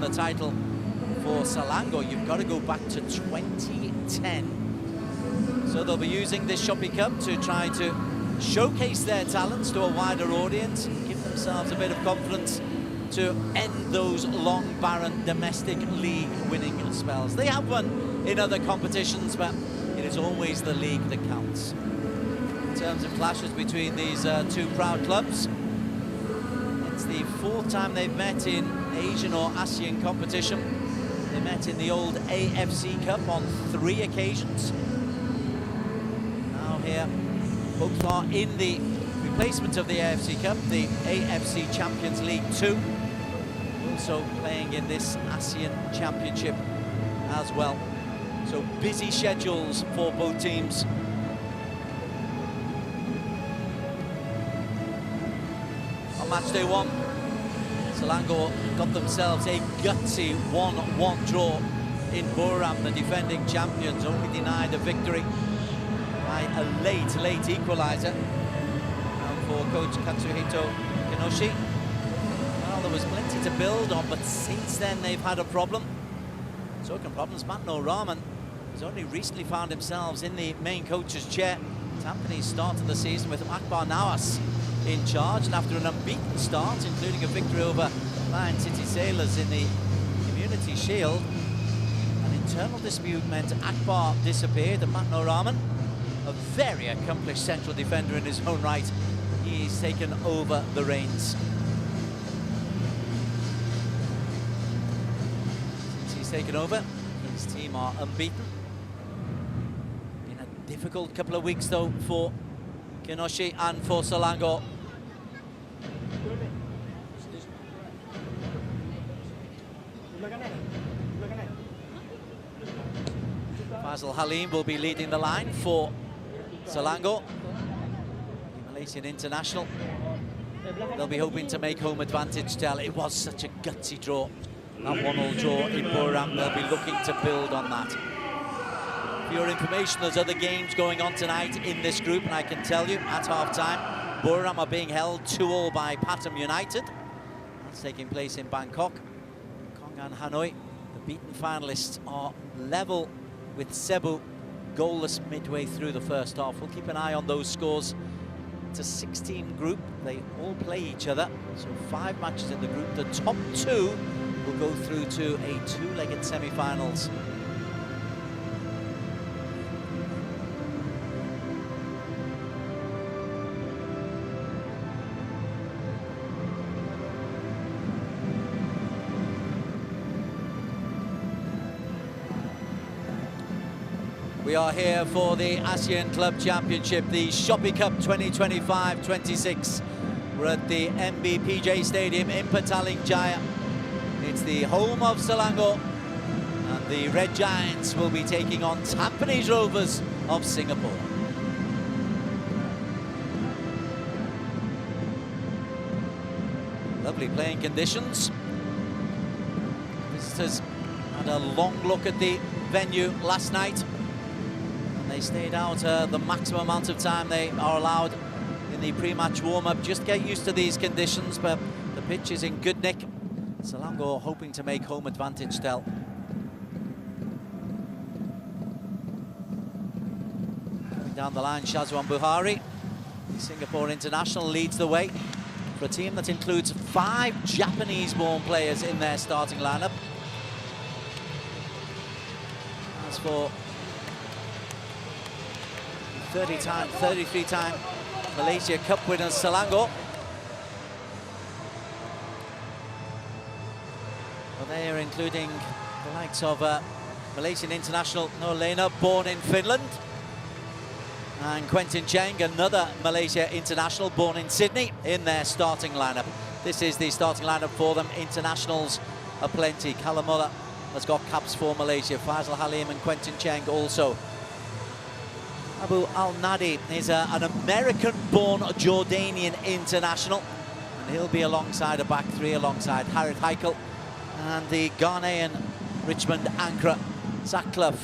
won the title for Selangor, you've got to go back to 2010. So they'll be using this Shopee Cup to try to showcase their talents to a wider audience, give themselves a bit of confidence to end those long, barren domestic league winning spells. They have won in other competitions, but it is always the league that counts. In terms of clashes between these two proud clubs, it's the 4th time they've met in Asian or ASEAN competition. They met in the old AFC Cup on 3 occasions. Now here, both are in the replacement of the AFC Cup, the AFC Champions League 2. Also playing in this ASEAN Championship as well. So busy schedules for both teams. On match day 1, Selangor got themselves a gutsy 1-1 draw in Buriram. The defending champions only denied a victory by a late equaliser. For coach Katsuhito Kinoshi, well, there was plenty to build on, but since then they've had a problem. Talking problems, Matno Rahman has only recently found himself in the main coach's chair. Tampines started the season with Akbar Nawas in charge, and after an unbeaten start, including a victory over Lion City Sailors in the Community Shield, an internal dispute meant Akbar disappeared, and Matno Rahman, a very accomplished central defender in his own right, he's taken over the reins. Since he's taken over, his team are unbeaten. Been a difficult couple of weeks though for Kinoshi and for Selangor. Faisal Halim will be leading the line for Selangor, the Malaysian international. They'll be hoping to make home advantage tell. It was such a gutsy draw, that 1-1 draw in Buriram. They'll be looking to build on that. For your information, there's other games going on tonight in this group, and I can tell you at half-time, Buriram are being held 2-2 by Pathum United. That's taking place in Bangkok. Kongan Hanoi, the beaten finalists, are level with Cebu, goalless midway through the first half. We'll keep an eye on those scores. It's a 16 group. They all play each other. So 5 matches in the group. The top 2 will go through to a 2-legged semi-finals. We are here for the ASEAN Club Championship, the Shopee Cup 2025-26. We're at the MBPJ Stadium in Petaling Jaya. It's the home of Selangor, and the Red Giants will be taking on Tampines Rovers of Singapore. Lovely playing conditions. Visitors had a long look at the venue last night. They stayed out the maximum amount of time they are allowed in the pre-match warm-up. Just get used to these conditions, but the pitch is in good nick. Selangor hoping to make home advantage still. Coming down the line, Shazwan Buhari, the Singapore international, leads the way for a team that includes 5 Japanese-born players in their starting lineup. As for 33-time Malaysia Cup winners Selangor, well, they are including the likes of Malaysian international Nolena, born in Finland, and Quentin Cheng, another Malaysia international born in Sydney, in their starting lineup. This is the starting lineup for them. Internationals are plenty. Kalamola has got caps for Malaysia. Faisal Halim and Quentin Cheng also. Abu Al-Nadi is an American-born Jordanian international, and he'll be alongside a back 3 alongside Harith Heikel and the Ghanaian Richmond Ankara Zach-Clough,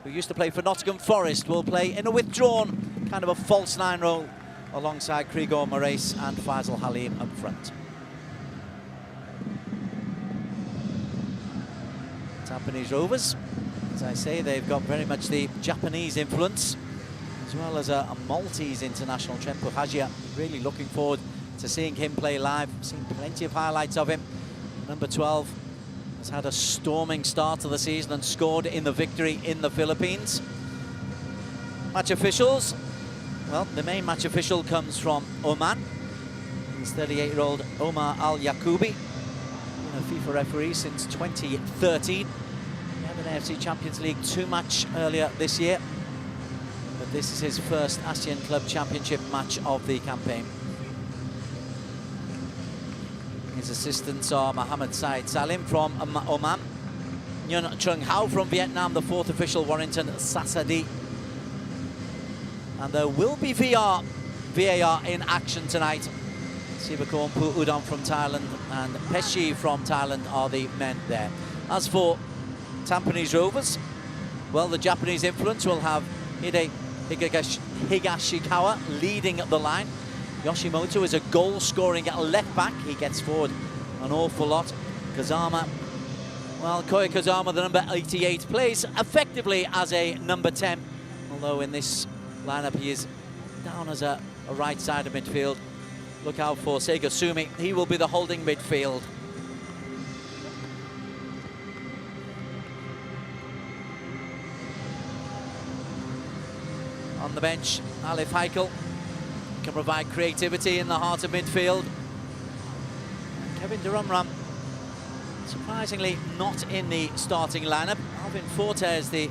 who used to play for Nottingham Forest, will play in a withdrawn kind of a false 9 role alongside Krigor Moraes and Faisal Halim up front. Tampines Rovers. As I say, they've got very much the Japanese influence, as well as a Maltese international, Trent Puhagia. Really looking forward to seeing him play live. Seen plenty of highlights of him. Number 12 has had a storming start to the season and scored in the victory in the Philippines. Match officials. Well, the main match official comes from Oman. He's 38-year-old Omar Al-Yaqoubi, been a FIFA referee since 2013. He had an AFC Champions League 2 match earlier this year, but this is his first ASEAN Club Championship match of the campaign. His assistants are Mohammed Said Salim from Oman, Nguyen Trung Hao from Vietnam, the 4th official Warrington Sasadi. And there will be VAR in action tonight. Sivakorn Pu Udon from Thailand and Peshi from Thailand are the men there. As for Tampines Rovers, well, the Japanese influence will have Hide Higashikawa leading the line. Yoshimoto is a goal-scoring left-back. He gets forward an awful lot. Kazama, well, Koya Kazama, the number 88, plays effectively as a number 10, although in this lineup he is down as a right side of midfield. Look out for Seigo Sumi. He will be the holding midfield. On the bench, Alif Heikel can provide creativity in the heart of midfield. Kevin Durumram, surprisingly not in the starting lineup. Alvin Fortes, the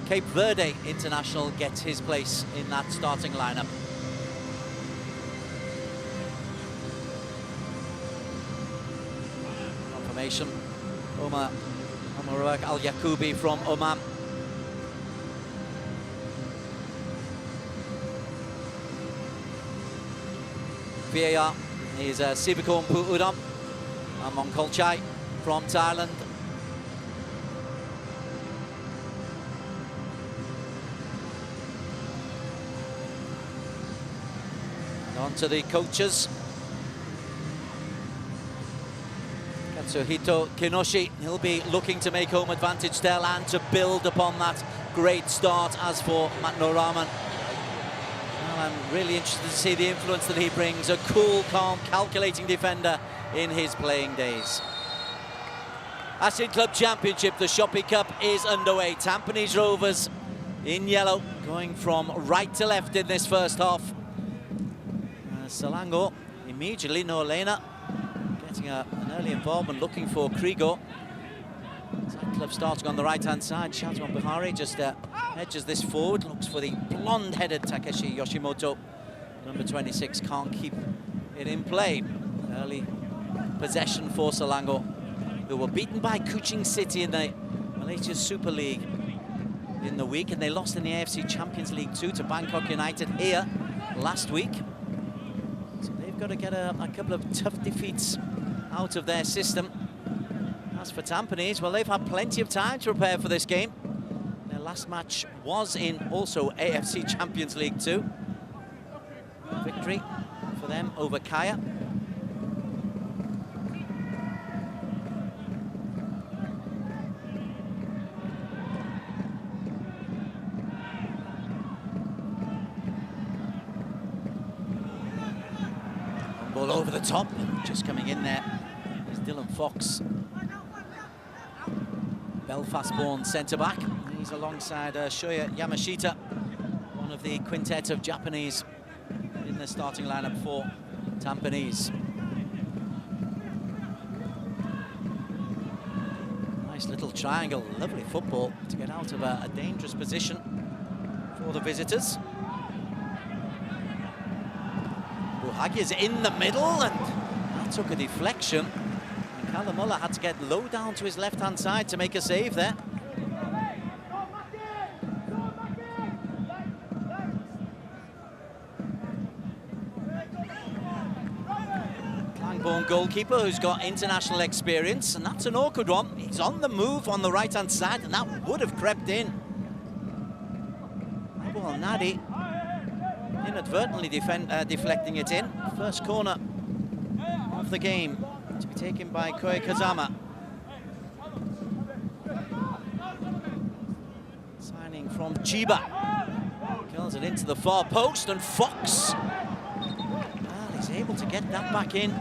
Cape Verde international, gets his place in that starting lineup. Confirmation, Omar Al-Yaqoubi from Oman. VAR is Sivakorn Pu Udon, Amon Kolchai from Thailand. And on to the coaches. Katsuhito Kinoshi, he'll be looking to make home advantage there and to build upon that great start. As for Matt Noraman, I'm really interested to see the influence that he brings. A cool, calm, calculating defender in his playing days. ASEAN Club Championship, the Shopee Cup is underway. Tampines Rovers in yellow, going from right to left in this first half. Selangor immediately, Noelena getting an early involvement, looking for Krigo. ASEAN Club starting on the right-hand side. Shazwan Buhari just edges this forward, looks for the blonde-headed Takeshi Yoshimoto. Number 26 can't keep it in play. Early possession for Selangor, who were beaten by Kuching City in the Malaysia Super League in the week, and they lost in the AFC Champions League 2 to Bangkok United here last week. So they've got to get a couple of tough defeats out of their system. As for Tampines, well, they've had plenty of time to prepare for this game. Their last match was in also AFC Champions League 2. Victory for them over Kaya. Ball over the top, just coming in there is Dylan Fox. Belfast-born centre-back. He's alongside Shoya Yamashita, one of the quintet of Japanese in the starting lineup for Tampines. Nice little triangle, lovely football to get out of a dangerous position for the visitors. Buhagia's in the middle, and that took a deflection. And Kalamulla had to get low down to his left-hand side to make a save there. Klangborn goalkeeper who's got international experience, and that's an awkward one. He's on the move on the right-hand side, and that would have crept in. Abu Al-Nadi inadvertently deflecting it in. First corner of the game to be taken by Koya Kazama. from Chiba. Curls it into the far post, and Fox. Well, he's able to get that back in.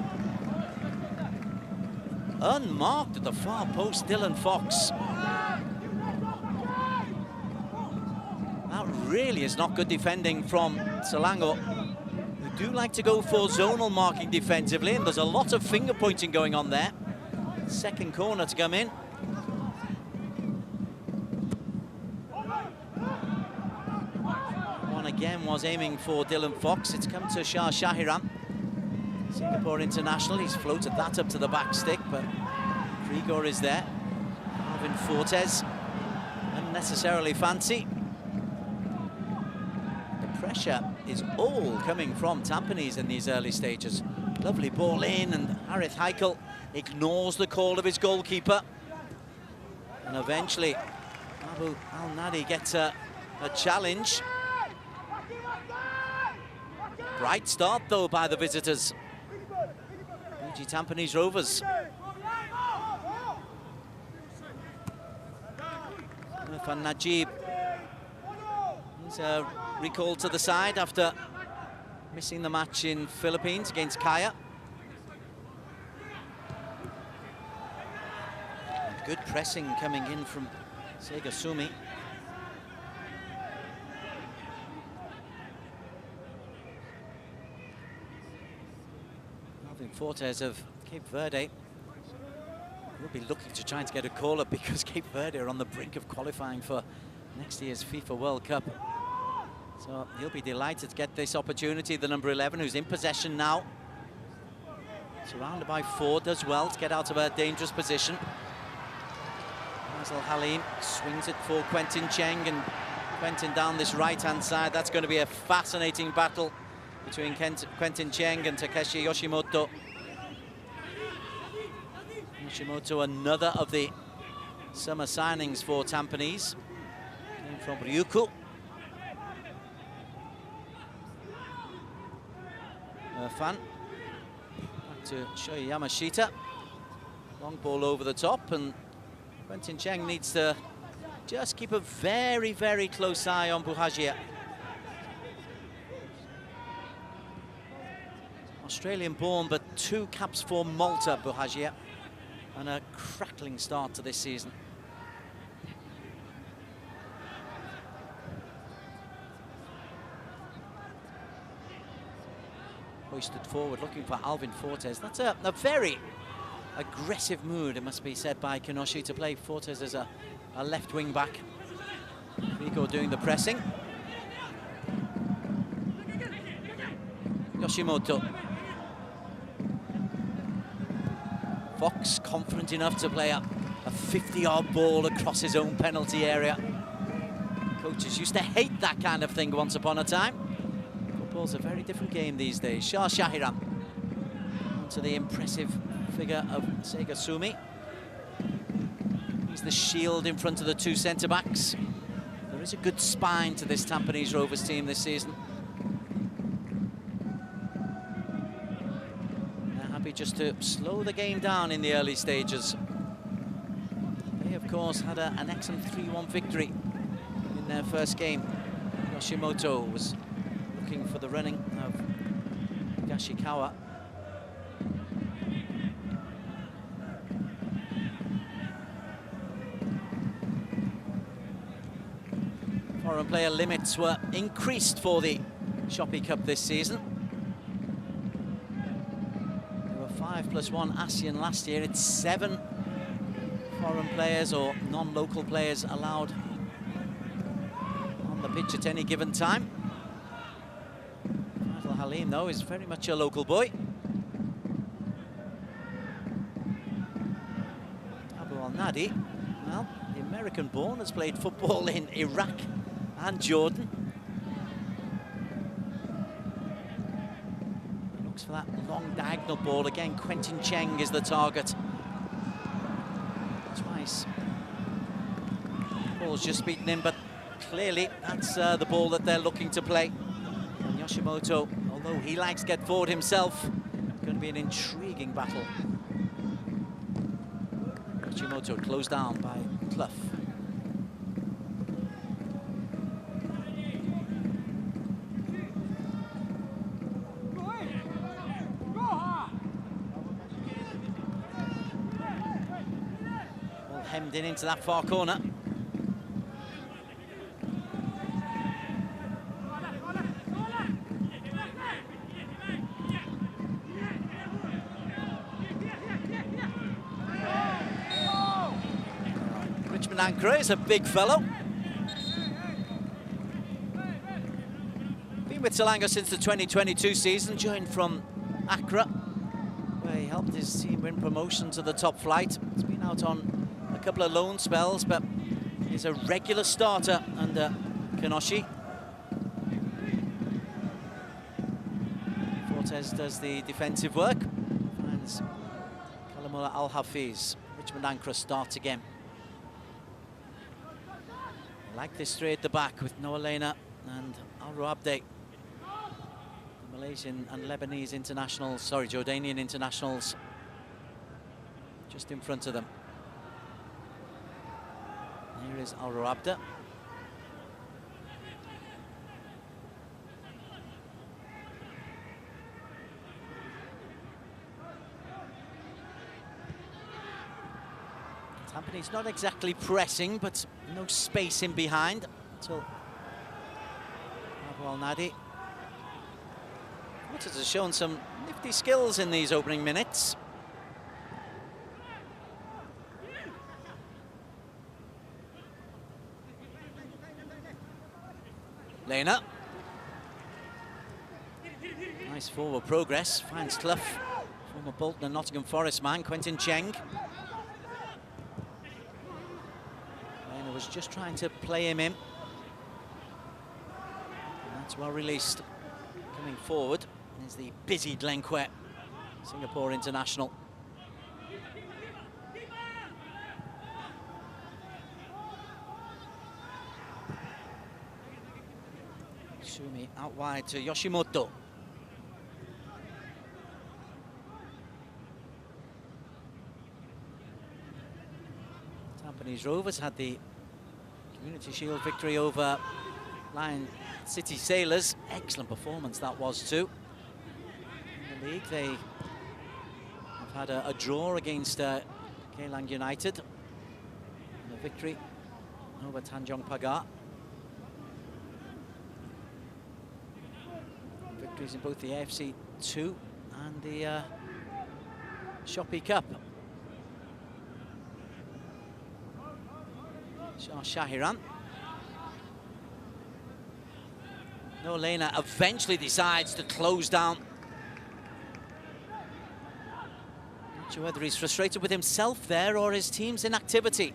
Unmarked at the far post, Dylan Fox. That really is not good defending from Selangor, who do like to go for zonal marking defensively, and there's a lot of finger pointing going on there. Second corner to come in. One again was aiming for Dylan Fox. It's come to Shah Shahiran, Singapore international. He's floated that up to the back stick, but Grigor is there. Alvin Fortes, unnecessarily fancy. The pressure is all coming from Tampines in these early stages. Lovely ball in, and Harith Heikel ignores the call of his goalkeeper. And eventually, Abu Al-Nadi gets a challenge. Bright start, though, by the visitors. BG Tampines Rovers. Irfan Najib. He's recalled to the side after missing the match in Philippines against Kaya. Good pressing coming in from Sega Sumi. Alvin Fortes of Cape Verde will be looking to try to get a call-up, because Cape Verde are on the brink of qualifying for next year's FIFA World Cup. So he'll be delighted to get this opportunity, the number 11, who's in possession now. Surrounded by 4, does well to get out of a dangerous position. Faisal Halim swings it for Quentin Cheng, and Quentin down this right-hand side. That's going to be a fascinating battle between Quentin Cheng and Takeshi Yoshimoto. Yoshimoto, another of the summer signings for Tampines. Came from Ryukyu. Fan. Back to Shoei Yamashita. Long ball over the top, and Quentin Cheng needs to just keep a very, very close eye on Buhajia. Australian-born, but 2 caps for Malta, Buhajia, and a crackling start to this season. Hoisted forward, looking for Alvin Fortes. That's a very aggressive mood, it must be said, by Kinoshi to play Fortes as a left wing back. Rico doing the pressing. Yoshimoto. Fox confident enough to play a 50-yard ball across his own penalty area. Coaches used to hate that kind of thing once upon a time. Football's a very different game these days. Shah Shahiran onto the impressive figure of Sega Sumi. He's the shield in front of the 2 centre-backs. There is a good spine to this Tampines Rovers team this season. They're happy just to slow the game down in the early stages. They, of course, had an excellent 3-1 victory in their first game. Yoshimoto was looking for the running of Gashikawa. Foreign player limits were increased for the Shopee Cup this season. There were 5+1 ASEAN last year. It's 7 foreign players or non-local players allowed on the pitch at any given time. Faisal Halim, though, is very much a local boy. Abu Al-Nadi, well, the American-born, has played football in Iraq and Jordan. Looks for that long diagonal ball. Again, Quentin Cheng is the target. Twice. Ball's just beaten in, but clearly that's the ball that they're looking to play. And Yoshimoto, although he likes to get forward himself, going to be an intriguing battle. Yoshimoto closed down by Clough. hemmed in into that far corner. Richmond Ankara is a big fellow. Been with Selangor since the 2022 season, joined from Accra, where he helped his team win promotion to the top flight. He's been out on a couple of loan spells, but he's a regular starter under Kenoshi. Fortes does the defensive work. Finds Kalamullah Al-Hafiz. Richmond Ankara starts again. I like this three at the back with Noah Lena and Al-Roabde. The Malaysian and Lebanese internationals, sorry, Jordanian internationals, just in front of them. Here is Al-Roabde. Tampines not exactly pressing, but no space in behind until Abu Al-Nadi. Fortes has shown some nifty skills in these opening minutes. Lena. Nice forward progress, finds Clough. Former Bolton and Nottingham Forest man, Quentin Cheng. Lena was just trying to play him in. And that's well released. Coming forward is the busy Glenquet, Singapore international. Sumi out wide to Yoshimoto. Tampines Rovers had the Community Shield victory over Lion City Sailors. Excellent performance that was too. In the league they have had a draw against Geylang United and a victory over Tanjong Pagar. Victories in both the AFC 2 and the Shopee Cup. Shah Shahiran. No, Lena eventually decides to close down. Not sure whether he's frustrated with himself there or his team's inactivity.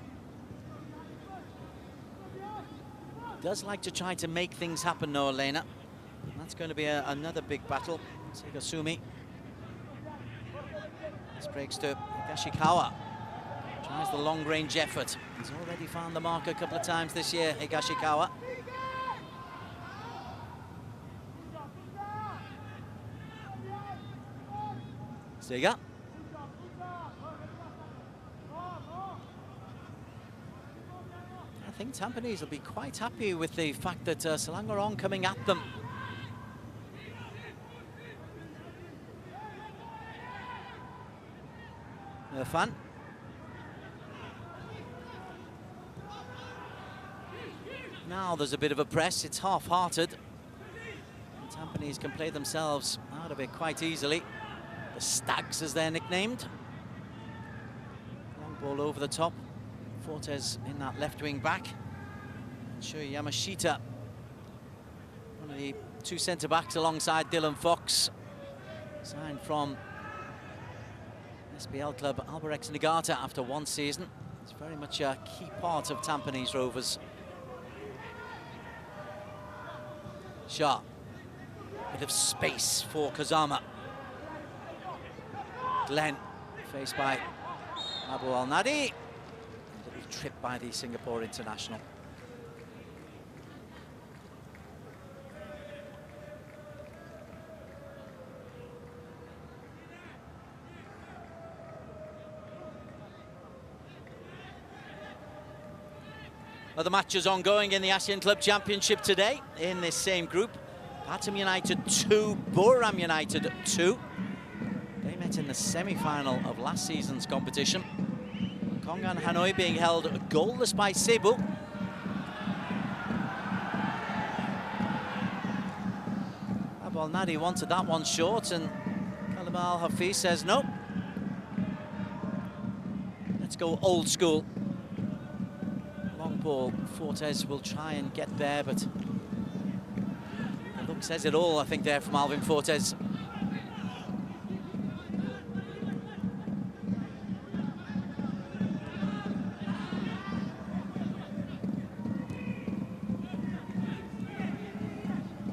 Does like to try to make things happen, Noah Lena. That's going to be another big battle. Segasumi. This breaks to Higashikawa. Tries the long-range effort. He's already found the mark a couple of times this year, Higashikawa. Sega. I think Tampines will be quite happy with the fact that Selangor are coming at them. Irfan. Now there's a bit of a press, it's half-hearted. Tampines can play themselves out of it quite easily. The Stags, as they're nicknamed. Long ball over the top. Fortes in that left wing back. Shoei Yamashita, one of the two centre-backs alongside Dylan Fox. Signed from SPL club Albirex Niigata after one season. It's very much a key part of Tampines Rovers. Shah, bit of space for Kazama. Glenn, faced by Abu Al-Nadi. A little trip by the Singapore international. Other matches ongoing in the ASEAN Club Championship today in this same group. Batam United 2, Buriram United 2. They met in the semi-final of last season's competition. Kongan Hanoi being held goalless by Cebu. Abal Nadi wanted that one short, and Kalamal Hafiz says no. Let's go old school. Long ball. Fortes will try and get there, but the look says it all, I think, there from Alvin Fortes.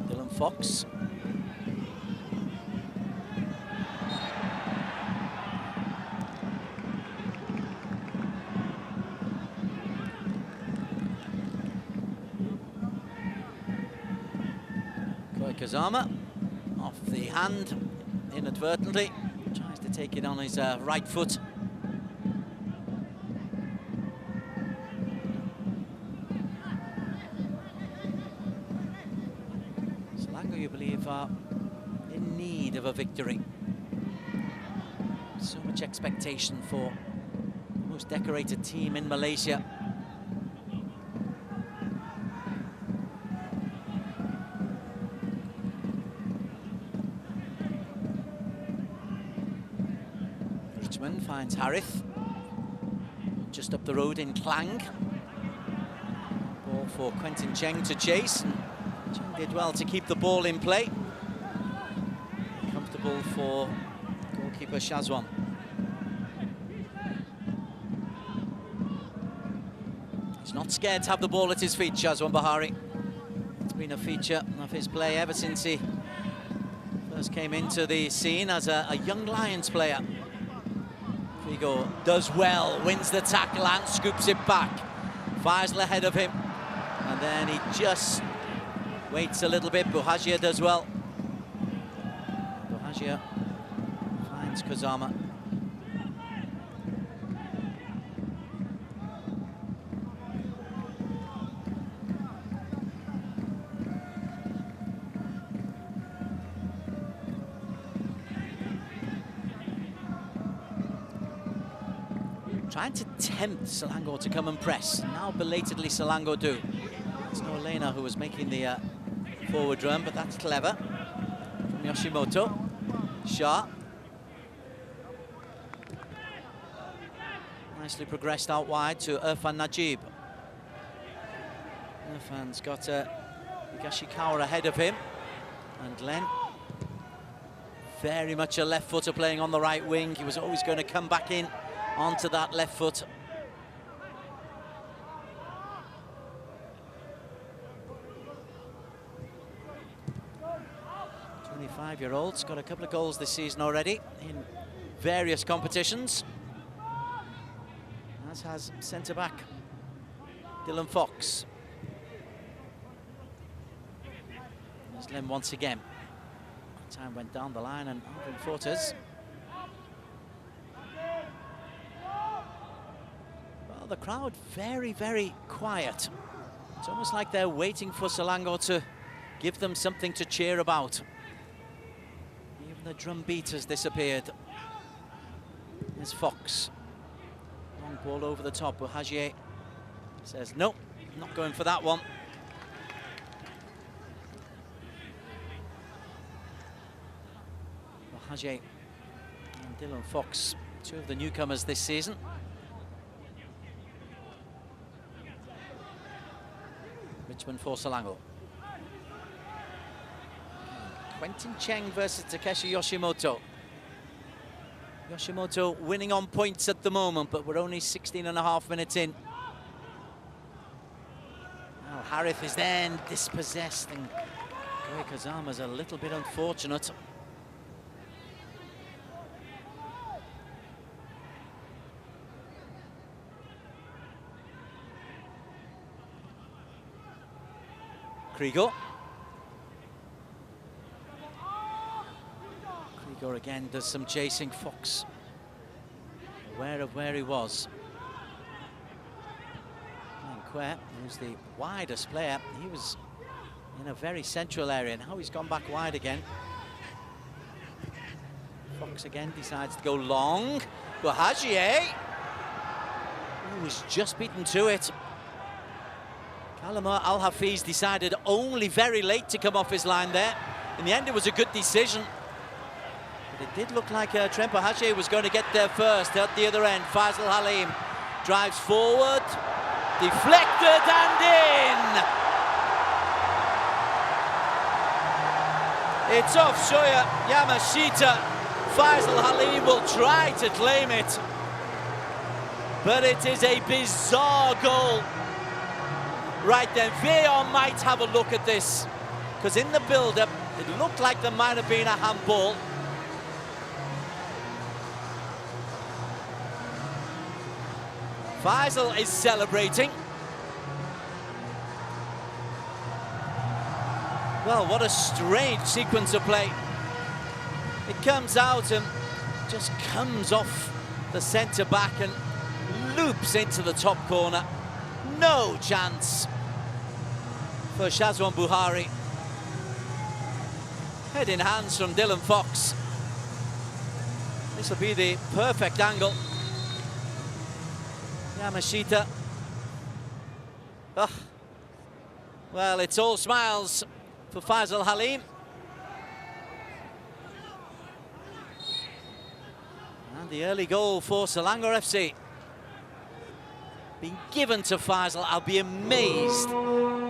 Dylan Fox. Kazama off the hand inadvertently, tries to take it on his right foot. Selangor, you believe, are in need of a victory. So much expectation for the most decorated team in Malaysia. Finds Harith just up the road in Klang. Ball for Quentin Cheng to chase, and Cheng did well to keep the ball in play. Comfortable for goalkeeper Shazwan. He's not scared to have the ball at his feet, Shazwan Bahari. It's been a feature of his play ever since he first came into the scene as a young Lions player. Figo does well, wins the tackle and scoops it back. Faisal ahead of him, and then he just waits a little bit. Buhajia does well. Buhajia finds Kazama. Trying to tempt Selangor to come and press. Now belatedly Selangor do. It's no Lena who was making the forward run, but that's clever. From Yoshimoto. Shah. Nicely progressed out wide to Irfan Najib. Irfan's got Higashikawa ahead of him. And Len, very much a left footer playing on the right wing. He was always going to come back in onto that left foot. 25-year-old's got a couple of goals this season already in various competitions, as has centre-back Dylan Fox. There's Lim once again. Time went down the line, and Alvin Fortes. Well, the crowd very, very quiet. It's almost like they're waiting for Selangor to give them something to cheer about. Even the drum beat has disappeared. There's Fox. Long ball over the top. Buhagier says, nope, not going for that one. Buhagier and Dylan Fox, two of the newcomers this season. Richmond for Selangor. Quentin Cheng versus Takeshi Yoshimoto. Yoshimoto winning on points at the moment, but we're only 16.5 minutes in. Now Harith is then dispossessed, and Goy Kazama's a little bit unfortunate. Krieger. Krieger again does some chasing. Fox aware of where he was. And Quer, who's the widest player, he was in a very central area. Now he's gone back wide again. Fox again decides to go long. Buhagier. was just beaten to it. Kalamur Al-Hafiz decided only very late to come off his line there. In the end, it was a good decision. But it did look like Tremper Hache was going to get there first. At the other end, Faisal Halim drives forward, deflected and in! It's off Shoya Yamashita. Faisal Halim will try to claim it. But it is a bizarre goal. Right then, VAR might have a look at this, because in the build-up, it looked like there might have been a handball. Faisal is celebrating. Well, what a strange sequence of play. It comes out and just comes off the centre-back and loops into the top corner. No chance for Shazwan Buhari. Head in hands from Dylan Fox. This will be the perfect angle. Yamashita. Oh. Well, it's all smiles for Faisal Halim. And the early goal for Selangor FC being given to Faisal. I'll be amazed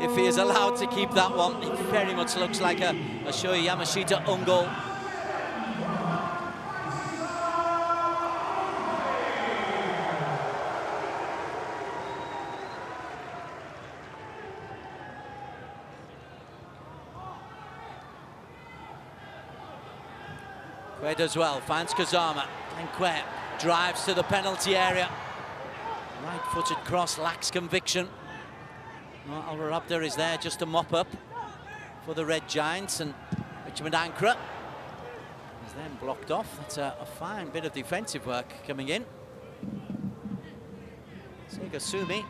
if he is allowed to keep that one. It very much looks like a Shoya Yamashita own goal. Quay does well, finds Kazama, and Quay drives to the penalty area. Right-footed cross, lacks conviction. No, Alvar Abder is there just to mop up for the Red Giants, and Richmond Ankara is then blocked off. That's a fine bit of defensive work coming in. Sega Sumi.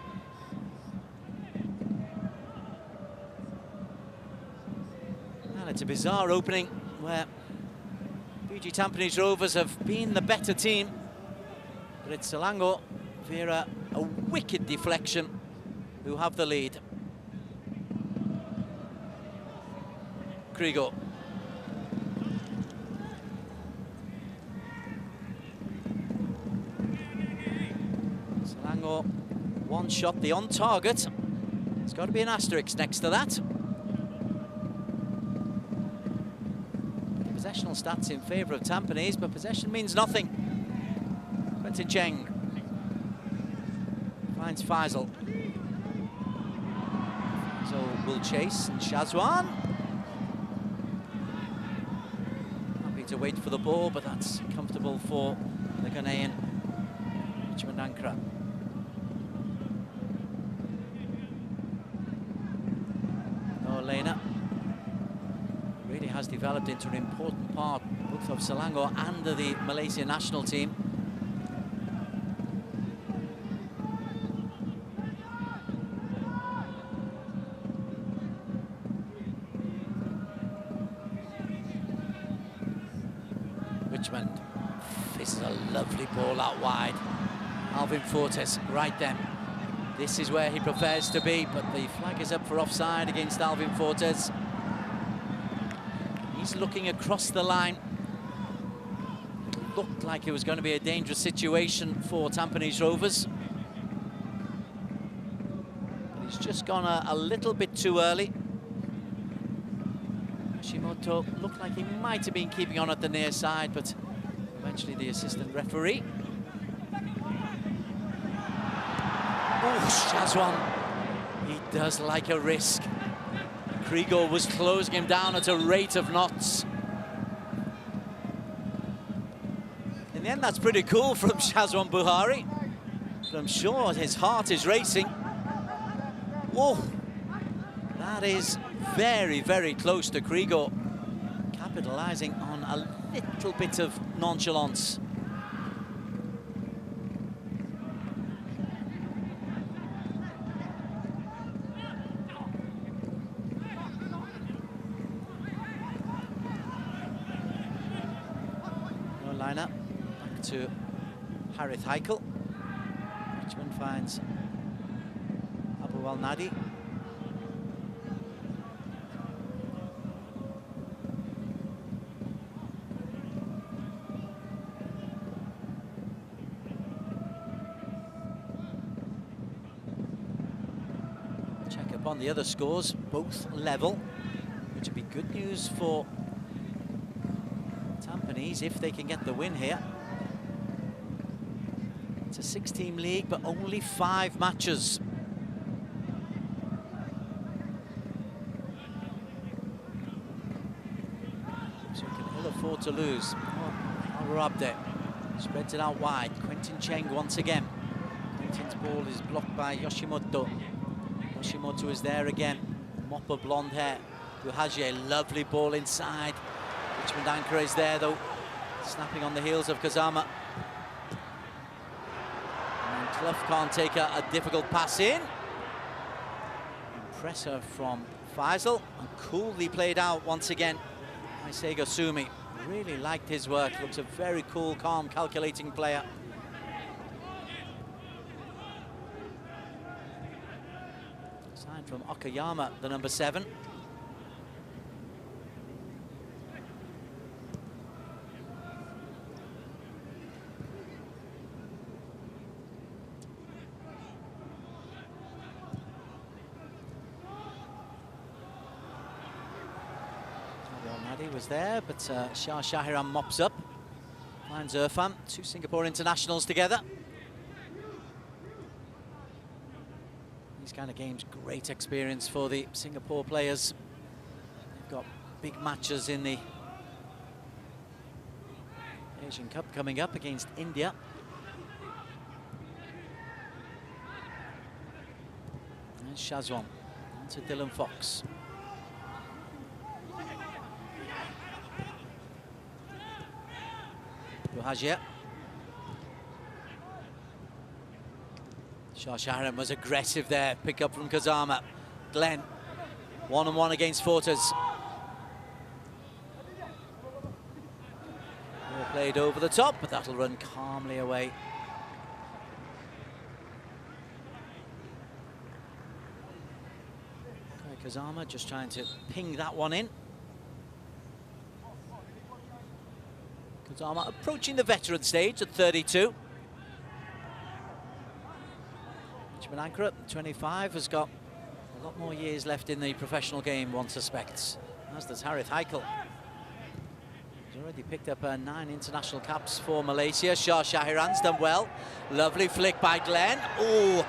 Well, it's a bizarre opening where PG Tampines Rovers have been the better team, but it's Selangor via a wicked deflection who have the lead. Krigo. Selangor, one shot, the on target. There's got to be an asterisk next to that. Possessional stats in favour of Tampines, but possession means nothing. Quentin Cheng finds Faisal. Faisal will chase, and Shazwan happy to wait for the ball, but that's comfortable for the Ghanaian Richmond Ankara. Lena really has developed into an important part both of Selangor and the Malaysian national team. Richmond, this is a lovely ball out wide. Alvin Fortes right then. This is where he prefers to be, but the flag is up for offside against Alvin Fortes. He's looking across the line. It looked like it was going to be a dangerous situation for Tampines Rovers. But he's just gone a little bit too early. Hashimoto looked like he might have been keeping on at the near side, but eventually the assistant referee. Oh, Shazwan, he does like a risk. Krigo was closing him down at a rate of knots. In the end, that's pretty cool from Shazwan Buhari. But I'm sure his heart is racing. Oh, that is very, very close to Krigo, capitalizing on a little bit of nonchalance. Lineup back to Harith Heikel. Richmond finds Abu Al-Nadi. Check up on the other scores, both level, which would be good news for Tampines if they can get the win here. It's a 6-team league, but only 5 matches. So you can ill afford to lose. Al-Rabde spreads it out wide. Quentin Cheng once again. Quentin's ball is blocked by Yoshimoto. Yoshimoto is there again. Mop of blonde hair. Buhagier, lovely ball inside. Richmond Ankara is there though, snapping on the heels of Kazama. And Clough can't take a difficult pass in. Impressor from Faisal, and coolly played out once again by Seigo Sumi. Really liked his work, looks a very cool, calm, calculating player. Signed from Okayama, the number 7. Was there, but Shah Shahiran mops up, finds Irfan, 2 Singapore internationals together. These kind of games, great experience for the Singapore players. They've got big matches in the Asian Cup coming up against India. And Shazwan, on to Dylan Fox. Buhagier. Shah Shahiran was aggressive there. Pick up from Kazama. Glenn, 1-on-1 against Fortes. Played over the top, but that'll run calmly away. Okay, Kazama just trying to ping that one in. Kazama approaching the veteran stage at 32. Richmond Ankara, 25, has got a lot more years left in the professional game, one suspects. As does Harith Heikel. He's already picked up 9 international caps for Malaysia. Shah Shahiran's done well. Lovely flick by Glenn. Oh,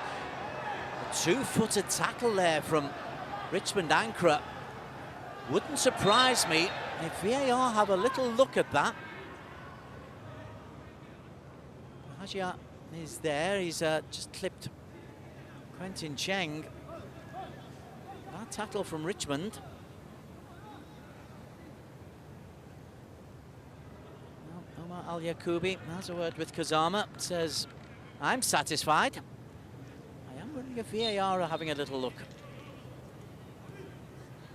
a 2-footed tackle there from Richmond Ankara. Wouldn't surprise me if VAR have a little look at that. Hajia is there, he's just clipped Quentin Cheng. Bad tackle from Richmond. Well, Omar Al-Yakubi has a word with Kazama, says, I'm satisfied. I am wondering if VAR are having a little look.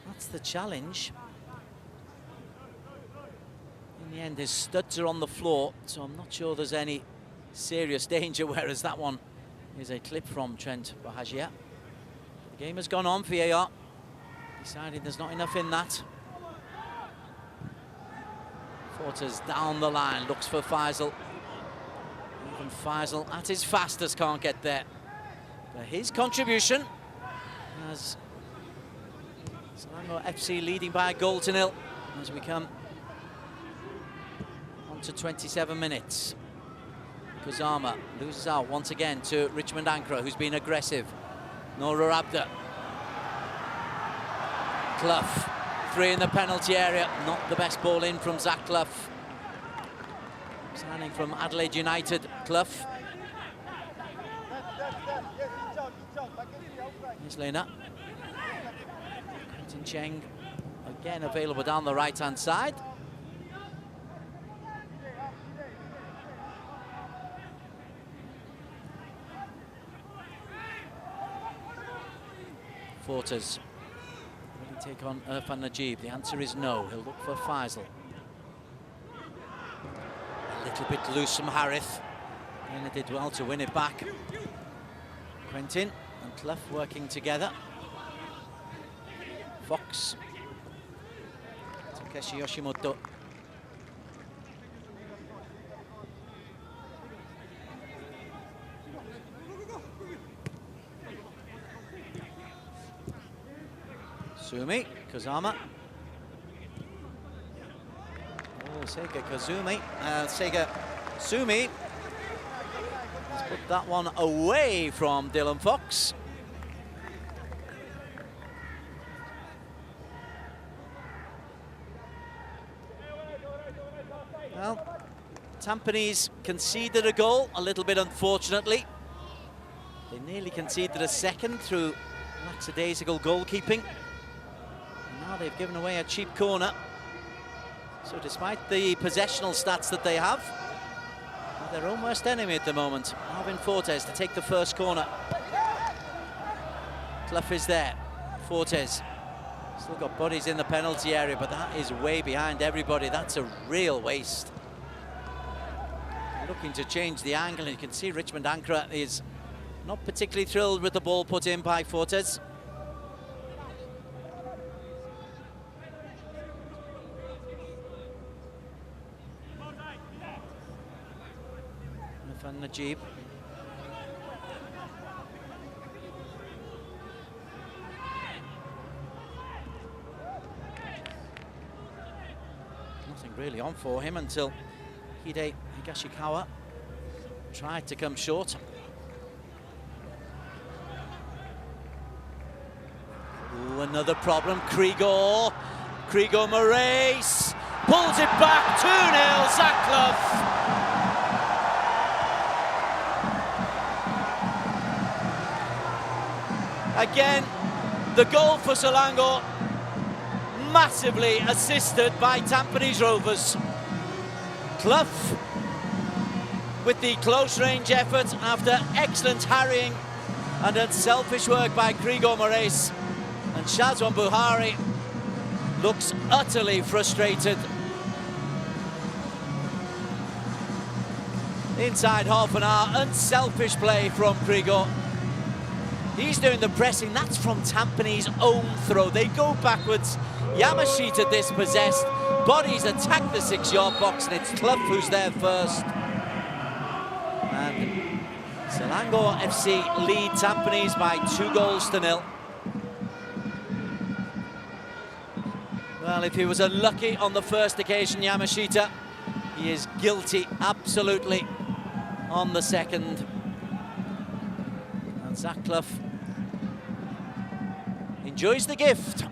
That's the challenge. In the end, his studs are on the floor, so I'm not sure there's any serious danger, whereas that one is a clip from Trent Buhagier. The game has gone on, VAR deciding there's not enough in that. Fortes down the line, looks for Faisal. Even Faisal at his fastest can't get there. But his contribution as Selangor FC leading by a goal to 0 as we come on to 27 minutes. Kazama loses out once again to Richmond Ankara, who's been aggressive. Nora Abda. Clough, 3 in the penalty area. Not the best ball in from Zach Clough. Signing from Adelaide United, Clough. Here's Lena. Quentin Cheng, again available down the right-hand side. Fortes. Will he take on Irfan Najib? The answer is no. He'll look for Faisal. A little bit loose from Harith. And it did well to win it back. Quentin and Clough working together. Fox. Takeshi Yoshimoto. Sumi, Kazama. Oh, Seiga Kazumi. Seiga Sumi has put that one away from Dylan Fox. Well, Tampines conceded a goal, a little bit unfortunately. They nearly conceded a second through lackadaisical goalkeeping. Now they've given away a cheap corner. So despite the possessional stats that they have, they're their own worst enemy at the moment. Alvin Fortes to take the first corner. Clough is there. Fortes. Still got bodies in the penalty area, but that is way behind everybody. That's a real waste. Looking to change the angle, and you can see Richmond Ankara is not particularly thrilled with the ball put in by Fortes. Irfan Najib. Nothing really on for him until Hide Higashikawa tried to come short. Ooh, another problem. Krigor Moraes pulls it back. 2-0, Zach Clough. Again, the goal for Selangor, massively assisted by Tampines Rovers. Clough with the close-range effort after excellent harrying and unselfish work by Krigor Moraes. And Shazwan Buhari looks utterly frustrated. Inside half an hour, unselfish play from Krigor. He's doing the pressing, that's from Tampines' own throw. They go backwards, Yamashita dispossessed, bodies attack the 6-yard box, and it's Clough who's there first. And Selangor FC lead Tampines by 2-0. Well, if he was unlucky on the first occasion, Yamashita, he is guilty, absolutely, on the second. And Zach Clough enjoys the gift.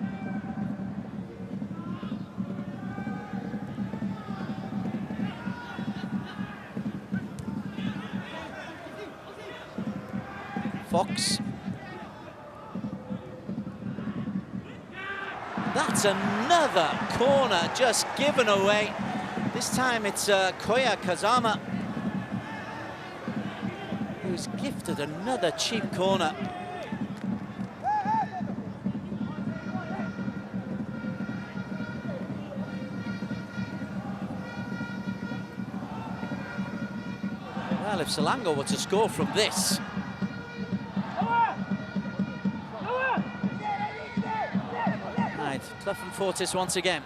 Fox. That's another corner just given away. This time it's Koya Kazama who's gifted another cheap corner. Well, if Selangor were to score from this, right, Clough and Fortis once again.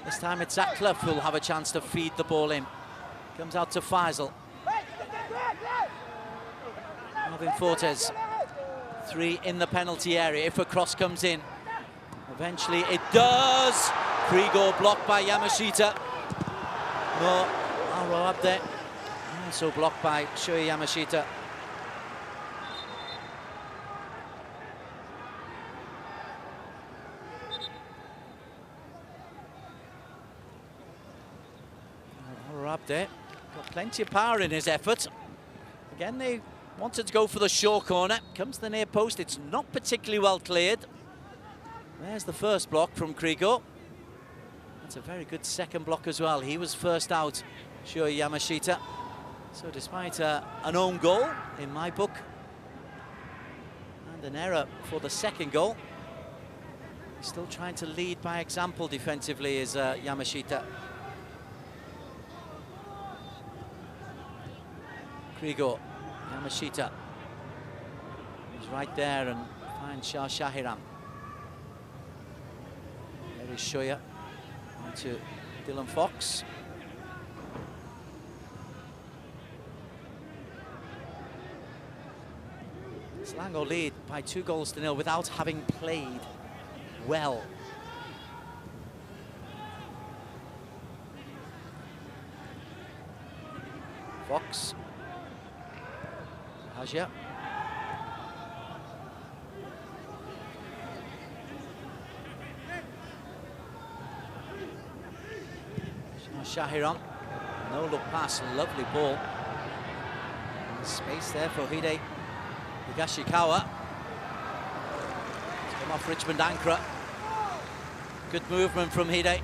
This time it's Zach Clough who'll have a chance to feed the ball in. Comes out to Faisal. Alvin Fortes. 3 in the penalty area if a cross comes in. Eventually it does. Krigor blocked by Yamashita. No, Aro Abde. Also blocked by Shui Yamashita. Abde got plenty of power in his effort. Again, they wanted to go for the short corner. Comes to the near post. It's not particularly well cleared. There's the first block from Krigor. That's a very good second block as well. He was first out, Shui Yamashita. So despite an own goal, in my book, and an error for the second goal, he's still trying to lead by example defensively, is Yamashita. Krigor, Yamashita. He's right there and finds Shah Shahiran. There is Shoya. On to Dylan Fox. Selangor lead by 2-0 without having played well. Fox. Haja. Shahiran. No look pass, lovely ball. Space there for Hide Higashikawa. It's come off Richmond Ankara. Good movement from Hide.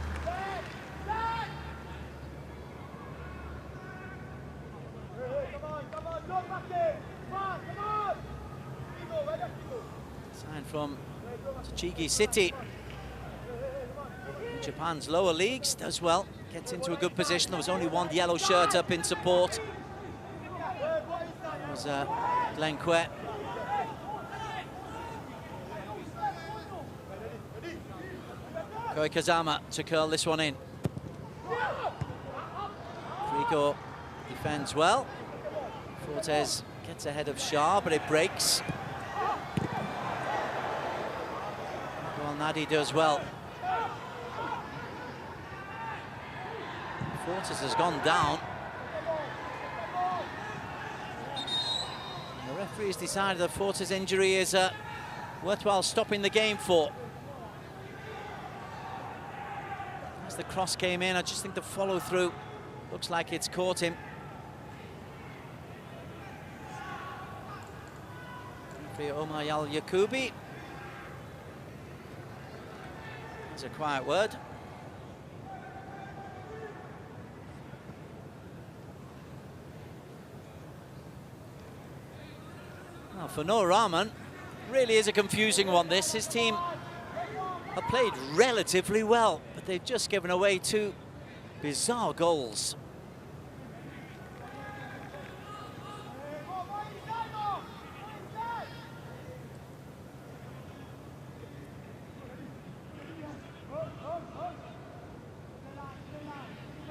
Sign from Tochigi City. In Japan's lower leagues, does well. Gets into a good position. There was only one yellow shirt up in support. It was Glenn Quet. Koi Kazama to curl this one in. Frigo defends well. Fortes gets ahead of Shah, but it breaks. Well, Nadi does well. Fortes has gone down. And the referee's decided that Fortes' injury is worthwhile stopping the game for. As the cross came in, I just think the follow-through looks like it's caught him. For Omar Al Yakubi. That's a quiet word. Well, for Noor Rahman, really is a confusing one, this. His team have played relatively well, but they've just given away two bizarre goals.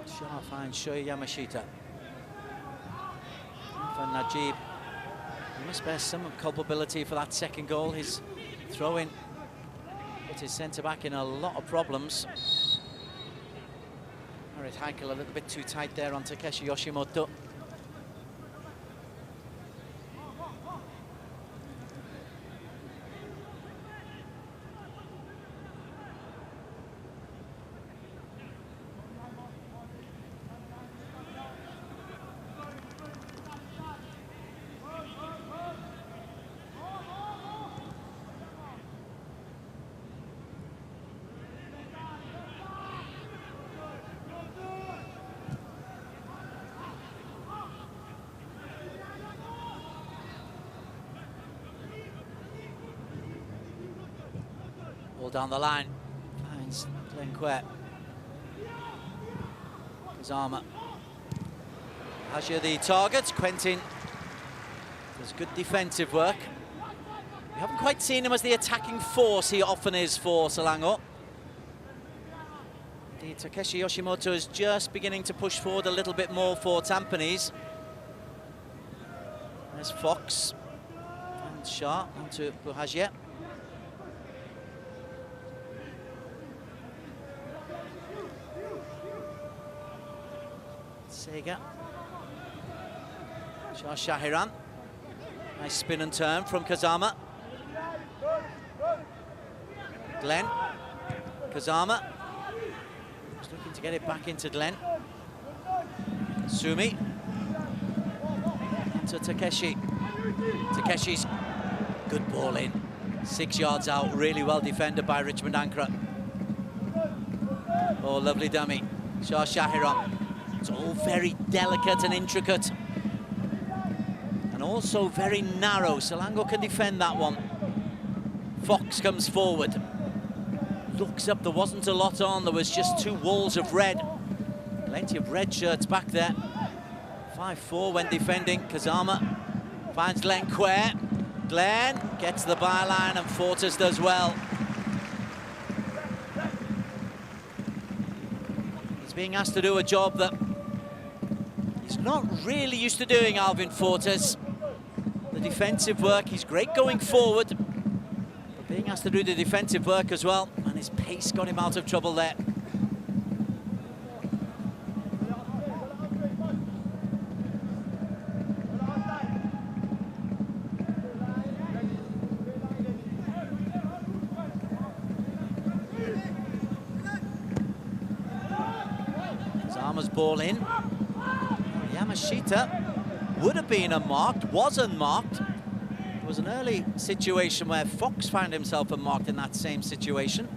Shah finds Shoya Yamashita. For Najib. He must bear some culpability for that second goal. His throw-in put his centre-back in a lot of problems. Harit Heikel a little bit too tight there on Takeshi Yoshimoto. Ball down the line, finds Glenn Quet. Kazama. Haja the target, Quentin does good defensive work. We haven't quite seen him as the attacking force he often is for Selangor. Indeed, Takeshi Yoshimoto is just beginning to push forward a little bit more for Tampines. There's Fox and Shah onto Buhajia. Sega. Shah Shahiran. Nice spin and turn from Kazama. Glenn. Kazama. Just looking to get it back into Glenn. Sumi. To Takeshi. Takeshi's good ball in. 6 yards out. Really well defended by Richmond Ankara. Oh, lovely dummy. Shah Shahiran. It's all very delicate and intricate. And also very narrow. Selangor can defend that one. Fox comes forward. Looks up, there wasn't a lot on. There was just two walls of red. Plenty of red shirts back there. 5-4 when defending. Kazama finds Glenn Quer. Glenn gets the byline and Fortis does well. He's being asked to do a job that he's not really used to doing, Alvin Fortis. The defensive work, he's great going forward, but being asked to do the defensive work as well, and his pace got him out of trouble there. Zama's ball in. Yamashita would have been unmarked, was unmarked. There was an early situation where Fox found himself unmarked in that same situation.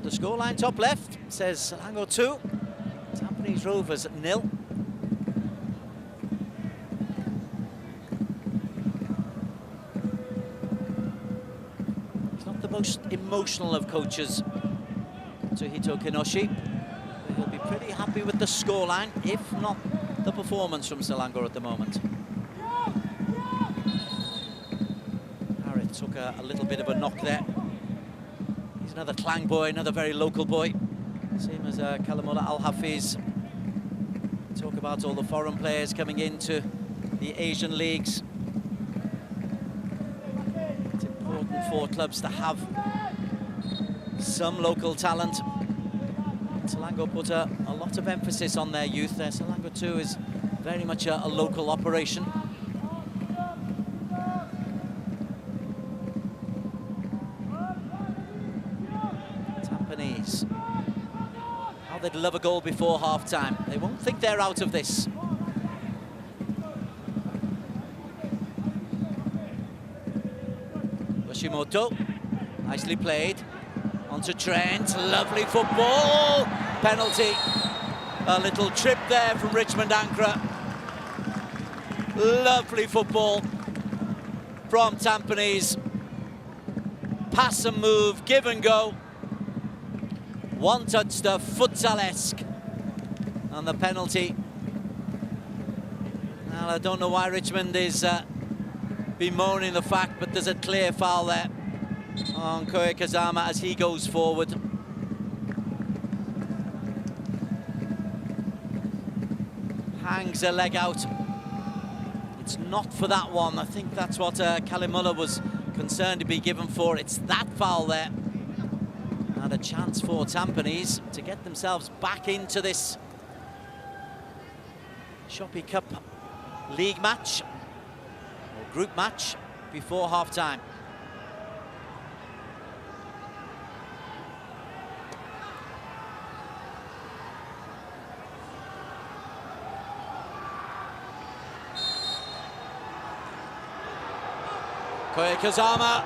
The scoreline top left says Selangor 2, Tampines Rovers 0. He's not the most emotional of coaches, Hito Kinoshi. He'll be pretty happy with the scoreline, if not the performance from Selangor at the moment. Harith took a little bit of a knock there. He's another Klang boy, another very local boy. Same as Kalimullah Al-Hafiz. Talk about all the foreign players coming into the Asian leagues. It's important for clubs to have some local talent. Selangor put a lot of emphasis on their youth there. Selangor 2 is very much a local operation. Tampines. How they'd love a goal before half-time. They won't think they're out of this. Yoshimoto, nicely played. Onto Trent, lovely football, penalty. A little trip there from Richmond Ankara. Lovely football from Tampines. Pass and move, give and go. One touch stuff, futsal-esque. And the penalty. Now, I don't know why Richmond is bemoaning the fact, but there's a clear foul there on Koya Kazama as he goes forward. Hangs a leg out. It's not for that one. I think that's what Kalimullah was concerned to be given for. It's that foul there. And a chance for Tampines to get themselves back into this Shopee Cup league match, or group match, before half-time. Koya Kazama.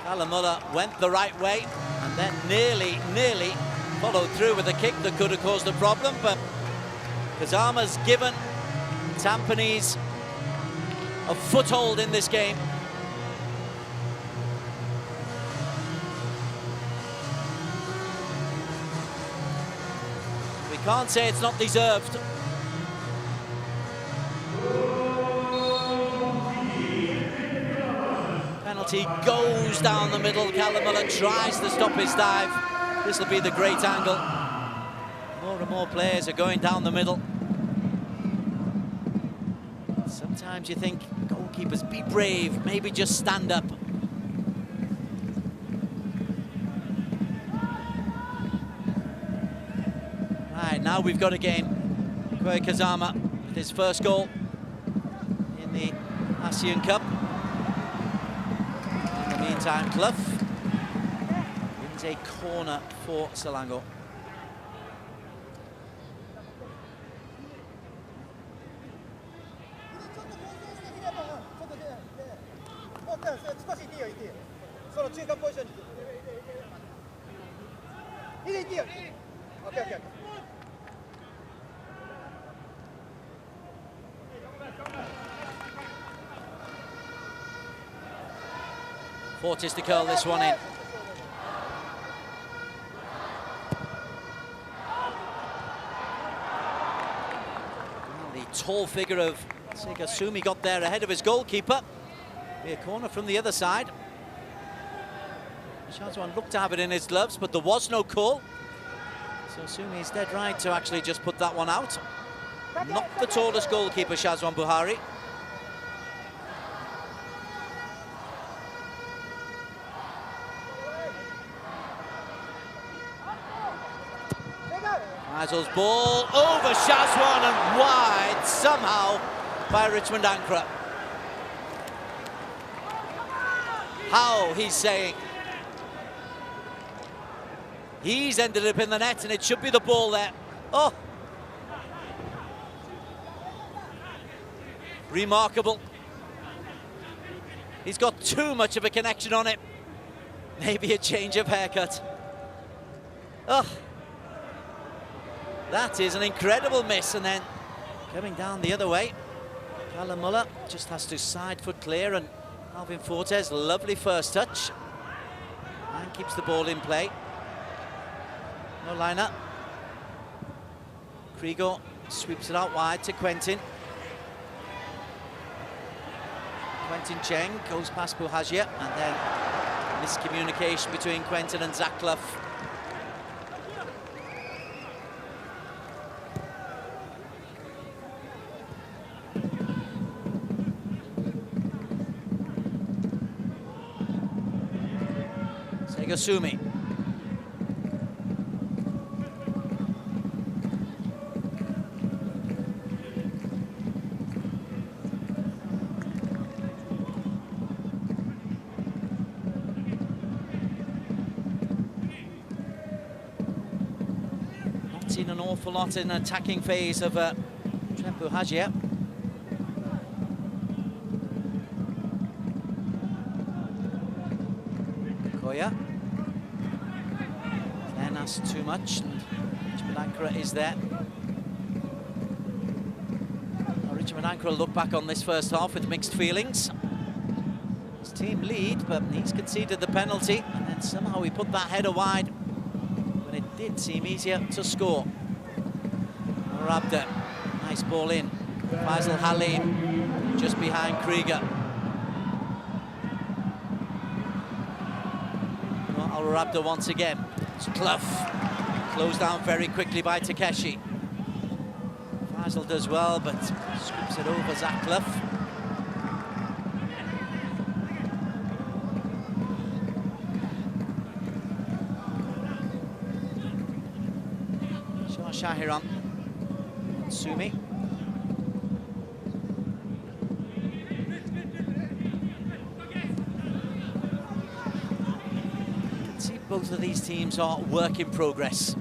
Kalimullah went the right way and then nearly followed through with a kick that could have caused a problem, but Kazama's given Tampines a foothold in this game. We can't say it's not deserved. Penalty goes down the middle. Kalimullah tries to stop his dive. This will be the great angle. More and more players are going down the middle. Sometimes you think, goalkeepers, be brave, maybe just stand up. Right, now we've got a game. Koya Kazama with his first goal in the ASEAN Cup. In the meantime, Clough wins a corner for Selangor. Fortis to curl this one in. The tall figure of Segasumi got there ahead of his goalkeeper. Be a corner from the other side. Shazwan looked to have it in his gloves, but there was no call. So Sumi is dead right to actually just put that one out. Not the tallest goalkeeper, Shazwan Buhari. Faisal's ball over Shazwan and wide somehow by Richmond Ankara. How, he's saying. He's ended up in the net and it should be the ball there. Oh! Remarkable. He's got too much of a connection on it. Maybe a change of haircut. Oh! That is an incredible miss, and then coming down the other way. Callum Muller just has to side foot clear, and Alvin Fortes, lovely first touch. And keeps the ball in play. No liner. Krieger sweeps it out wide to Quentin. Quentin Cheng goes past Buhajia, and then miscommunication between Quentin and Zach Clough. Segasumi. Not seen an awful lot in the attacking phase of Trent Buhajia. Koya. Too much, and Richmond Ankara is there. Well, Richmond Ankara look back on this first half with mixed feelings. His team lead, but he's conceded the penalty, and then somehow he put that header wide when it did seem easier to score. Rabda, nice ball in. Faisal Halim just behind Krieger. Well, Al-Rabda once again. It's Clough, closed down very quickly by Takeshi. Faisal does well, but scoops it over Zach Clough. Shah Shahiran, Sumi. Both of these teams are work in progress.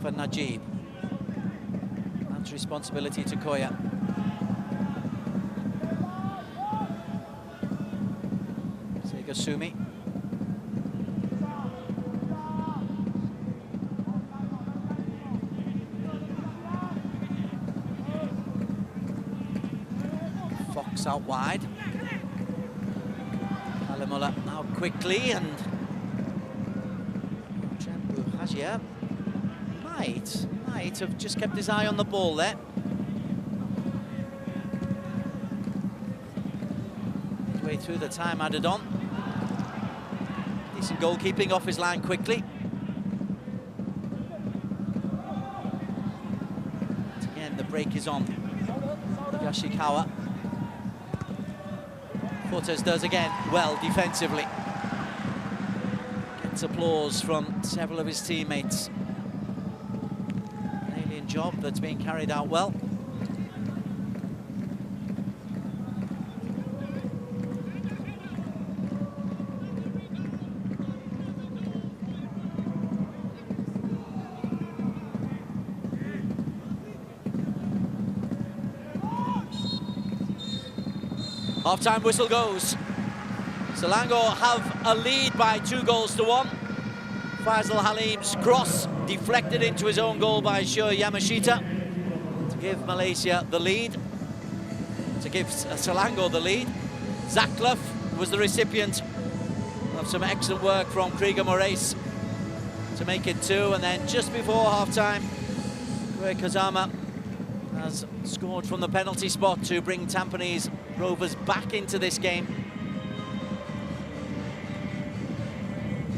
For Najib. That's responsibility to Koya. Segasumi. Out wide. Alamula now quickly, and Buhajia might have just kept his eye on the ball there. Midway through the time added on. Decent goalkeeping off his line quickly. But again, the break is on. Yoshikawa. Fortes does again well defensively. Gets applause from several of his teammates. An alien job that's being carried out well. Half-time whistle goes. Selangor have a lead by 2-1. Faisal Halim's cross deflected into his own goal by Sho Yamashita to give Malaysia the lead, to give Selangor the lead. Zach Clough was the recipient of some excellent work from Krieger Moraes. to make it 2, and then just before half-time, Kazama has scored from the penalty spot to bring Tampines Rovers back into this game.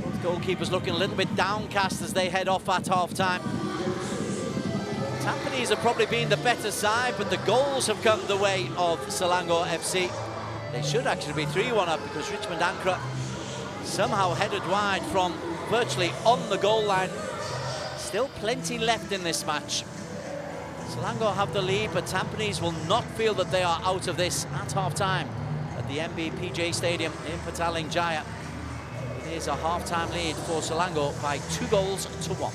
Both goalkeepers looking a little bit downcast as they head off at half-time. Tampines have probably been the better side, but the goals have come the way of Selangor FC. They should actually be 3-1 up because Richmond Ankara somehow headed wide from virtually on the goal line. Still plenty left in this match. Selangor have the lead, but Tampines will not feel that they are out of this at half-time at the MBPJ Stadium in Petaling Jaya. It is a half-time lead for Selangor by 2-1.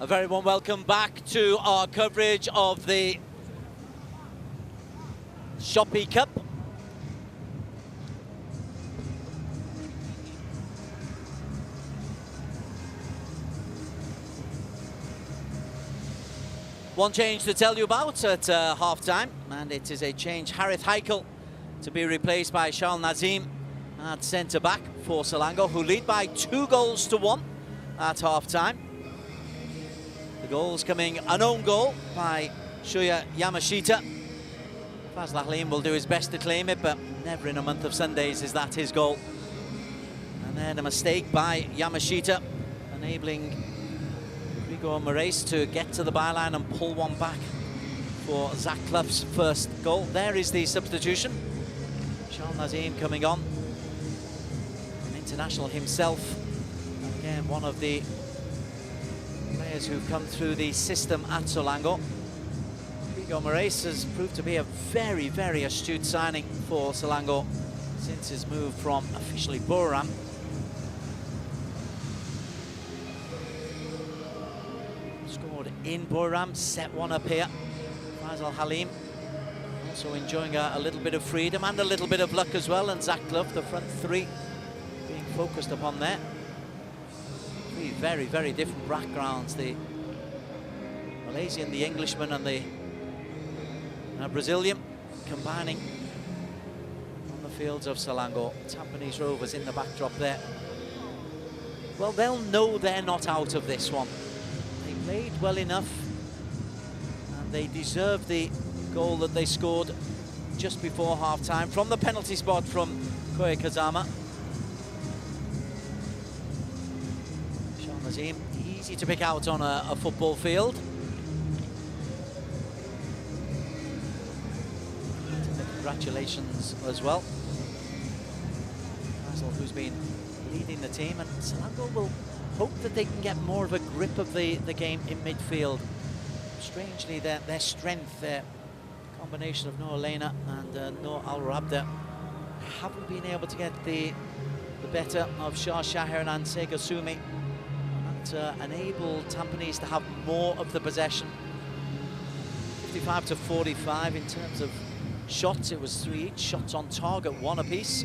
A very warm welcome back to our coverage of the Shopee Cup. One change to tell you about at half-time, and it is a change. Harith Heikel to be replaced by Charles Nazim at centre-back for Selangor, who lead by 2-1 at half-time. The goals coming, an own goal by Shuya Yamashita. Fazl Halim will do his best to claim it, but never in a month of Sundays is that his goal. And then a mistake by Yamashita, enabling Rigo Moraes to get to the byline and pull one back for Zach Clough's first goal. There is the substitution. Charles Nazim coming on. An international himself. Again, one of the players who've come through the system at Selangor. Rigo Moraes has proved to be a very, very astute signing for Selangor since his move from officially Buriram. Scored in Buriram, set one up here. Fazl Halim also enjoying a little bit of freedom and a little bit of luck as well, and Zach Clough, the front three, being focused upon there. Three very, very different backgrounds, the Malaysian, the Englishman, and the Brazilian, combining on the fields of Selangor. Tampines Rovers in the backdrop there. well, they'll know they're not out of this one. They played well enough, and they deserve the goal that they scored just before half-time from the penalty spot from Koya Kazama. Nazim, easy to pick out on a football field. Congratulations as well. Basil, who's been leading the team, and Selangor will hope that they can get more of a grip of the game in midfield. Strangely, their strength, their combination of Noah Lena and Noor Al Rabda haven't been able to get the better of Shah Shahir and Sega Sumi. Enable Tampines to have more of the possession. 55 to 45 in terms of shots. It was 3 each. Shots on target, 1 apiece.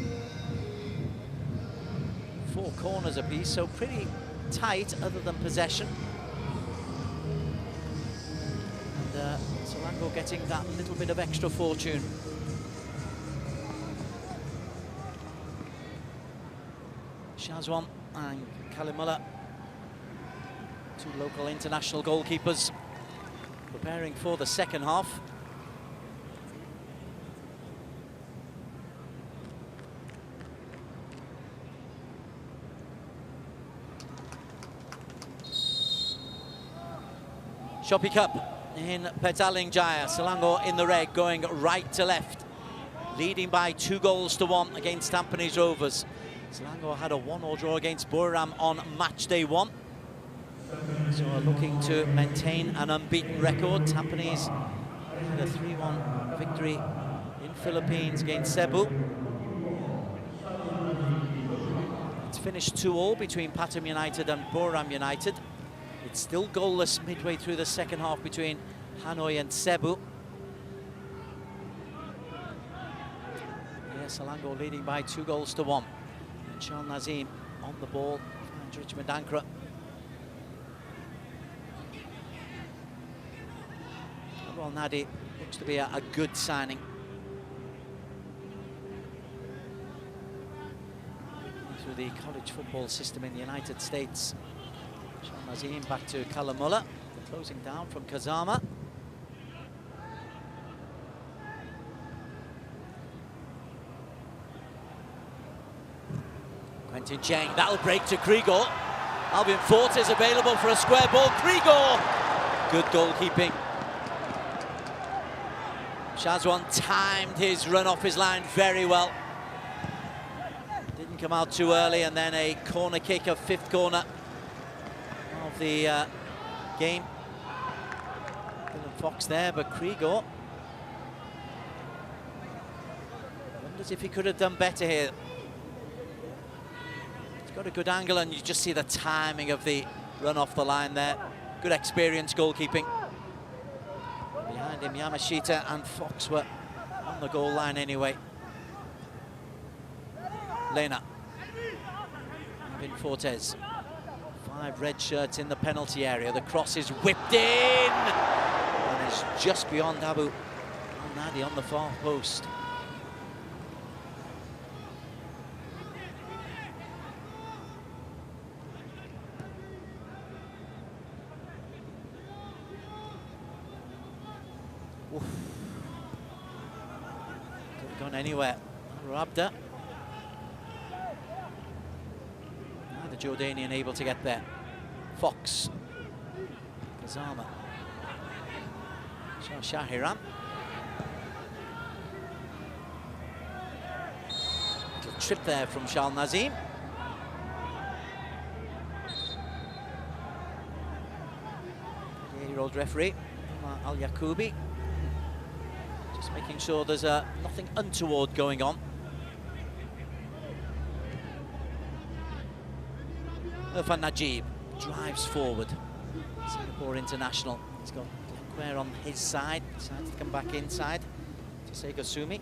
4 corners apiece, so pretty tight other than possession. And Selangor getting that little bit of extra fortune. Shazwan and Kalimullah, 2 local international goalkeepers, preparing for the second half. Shopee Cup in Petaling Jaya. Selangor in the red, going right to left, leading by 2 goals to 1 against Tampines Rovers. Selangor had a 1-1 draw against Buriram on match day 1. So are looking to maintain an unbeaten record. Tampines had a 3-1 victory in Philippines against Cebu. It's finished 2-2 between Pathum United and Buriram United. It's still goalless midway through the second half between Hanoi and Cebu. Yeah, Selangor leading by 2 goals to 1. And Shal Nazim on the ball finds Richmond Ankara. Well, Nadi looks to be a good signing. Through the college football system in the United States. Shal Nazim back to Kalimullah. The closing down from Kazama. Quentin Cheng, that'll break to Krigor. Alvin Fortes available for a square ball. Krigor! Good goalkeeping. Shazwan timed his run off his line very well. Didn't come out too early, and then a corner kick, a 5th corner of the game. Dylan Fox there, but Krigor wonders if he could have done better here. He's got a good angle, and you just see the timing of the run off the line there. Good experience goalkeeping. Behind him, Yamashita and Fox were on the goal line anyway. Lena. Alvin Fortes. 5 red shirts in the penalty area. The cross is whipped in! And it's just beyond Abu Al-Nadi on the far post. Oof. Could have gone anywhere. Rabda. Now the Jordanian able to get there. Fox. Kazama. Shahiran. Little trip there from Shal Nazim. The 8-year-old referee, Al Yakubi. Just making sure there's nothing untoward going on. Irfan Najib drives forward. Singapore international. He's got Glenquare on his side. Decides to come back inside to Sega Sumi.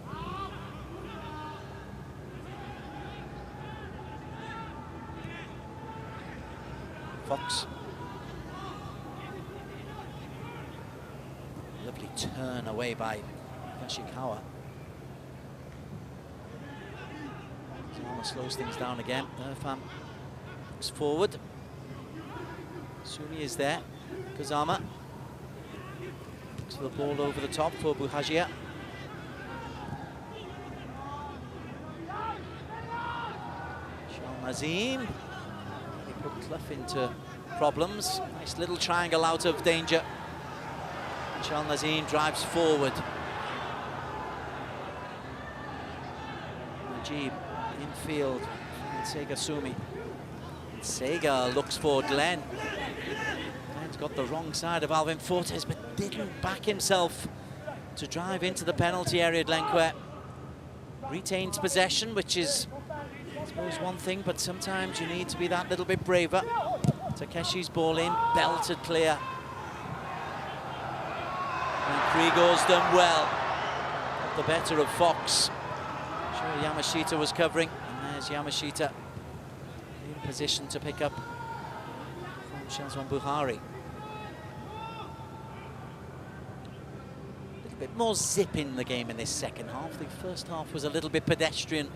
Fox. Lovely turn away by Yoshikawa. Zama slows things down again. Irfan Looks forward. Sumi is there. Kazama. Looks for the ball over the top for Buhajia. Nazim. He put Clough into problems. Nice little triangle out of danger. Shal Nazim drives forward. Najib infield. Sega Sumi. Sega looks for Glenn. Glenn's got the wrong side of Alvin Fortes, but didn't back himself to drive into the penalty area. Glencoe retains possession, which is, I suppose, one thing, but sometimes you need to be that little bit braver. Takeshi's ball in, belted clear. And Krigor's done well. Got the better of Fox. Sure, Yamashita was covering, and there's Yamashita in position to pick up from Shazwan Buhari. A little bit more zip in the game in this second half. The first half was a little bit pedestrian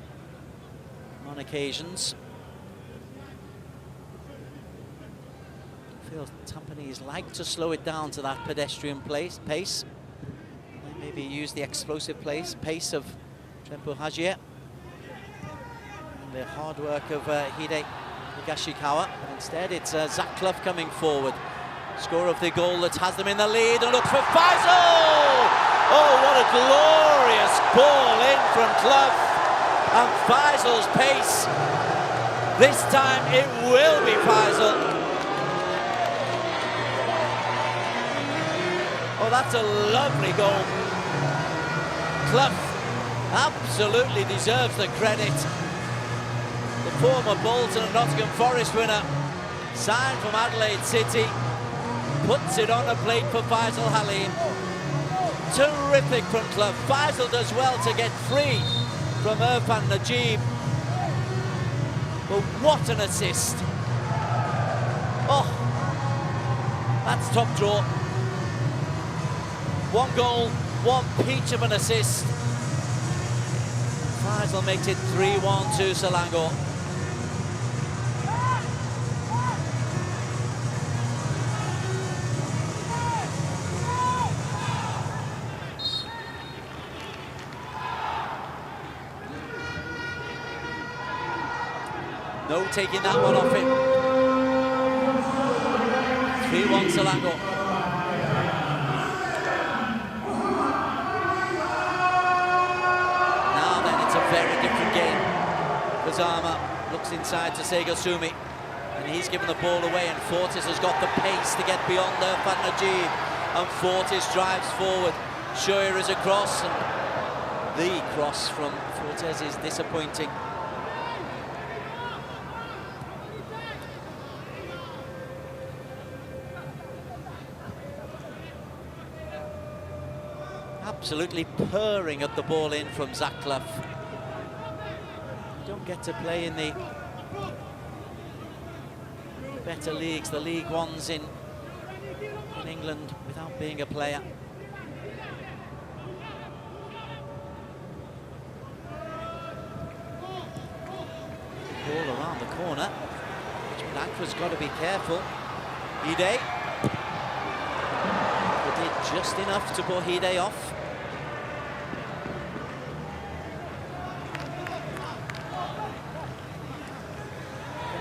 on occasions. I feel Tampines like to slow it down to that pedestrian pace. And maybe use the explosive pace of Trempo Hajia. And the hard work of Hide Higashikawa. But instead it's Zach Clough coming forward. Scorer of the goal that has them in the lead, and look for Faisal! Oh, what a glorious ball in from Clough. And Faisal's pace. This time it will be Faisal. Oh, that's a lovely goal. Clough absolutely deserves the credit. The former Bolton and Nottingham Forest winner, signed from Adelaide City, puts it on a plate for Faisal Halim. Terrific from Clough. Faisal does well to get free from Irfan Najib. But what an assist. Oh, that's top draw. One goal, one peach of an assist. Faisal makes it 3-1 to Selangor. No taking that one off him. 3-1 Selangor. Very different game. Kazama looks inside to Sega Sumi, and he's given the ball away, and Fortes has got the pace to get beyond Irfan Najib, and Fortes drives forward. Shoyer is across, and the cross from Fortes is disappointing. Absolutely purring at the ball in from Zach Clough. Don't get to play in the better leagues, the League Ones in England, without being a player. Ball around the corner. Blanco's got to be careful. Hide. But did just enough to put Hide off.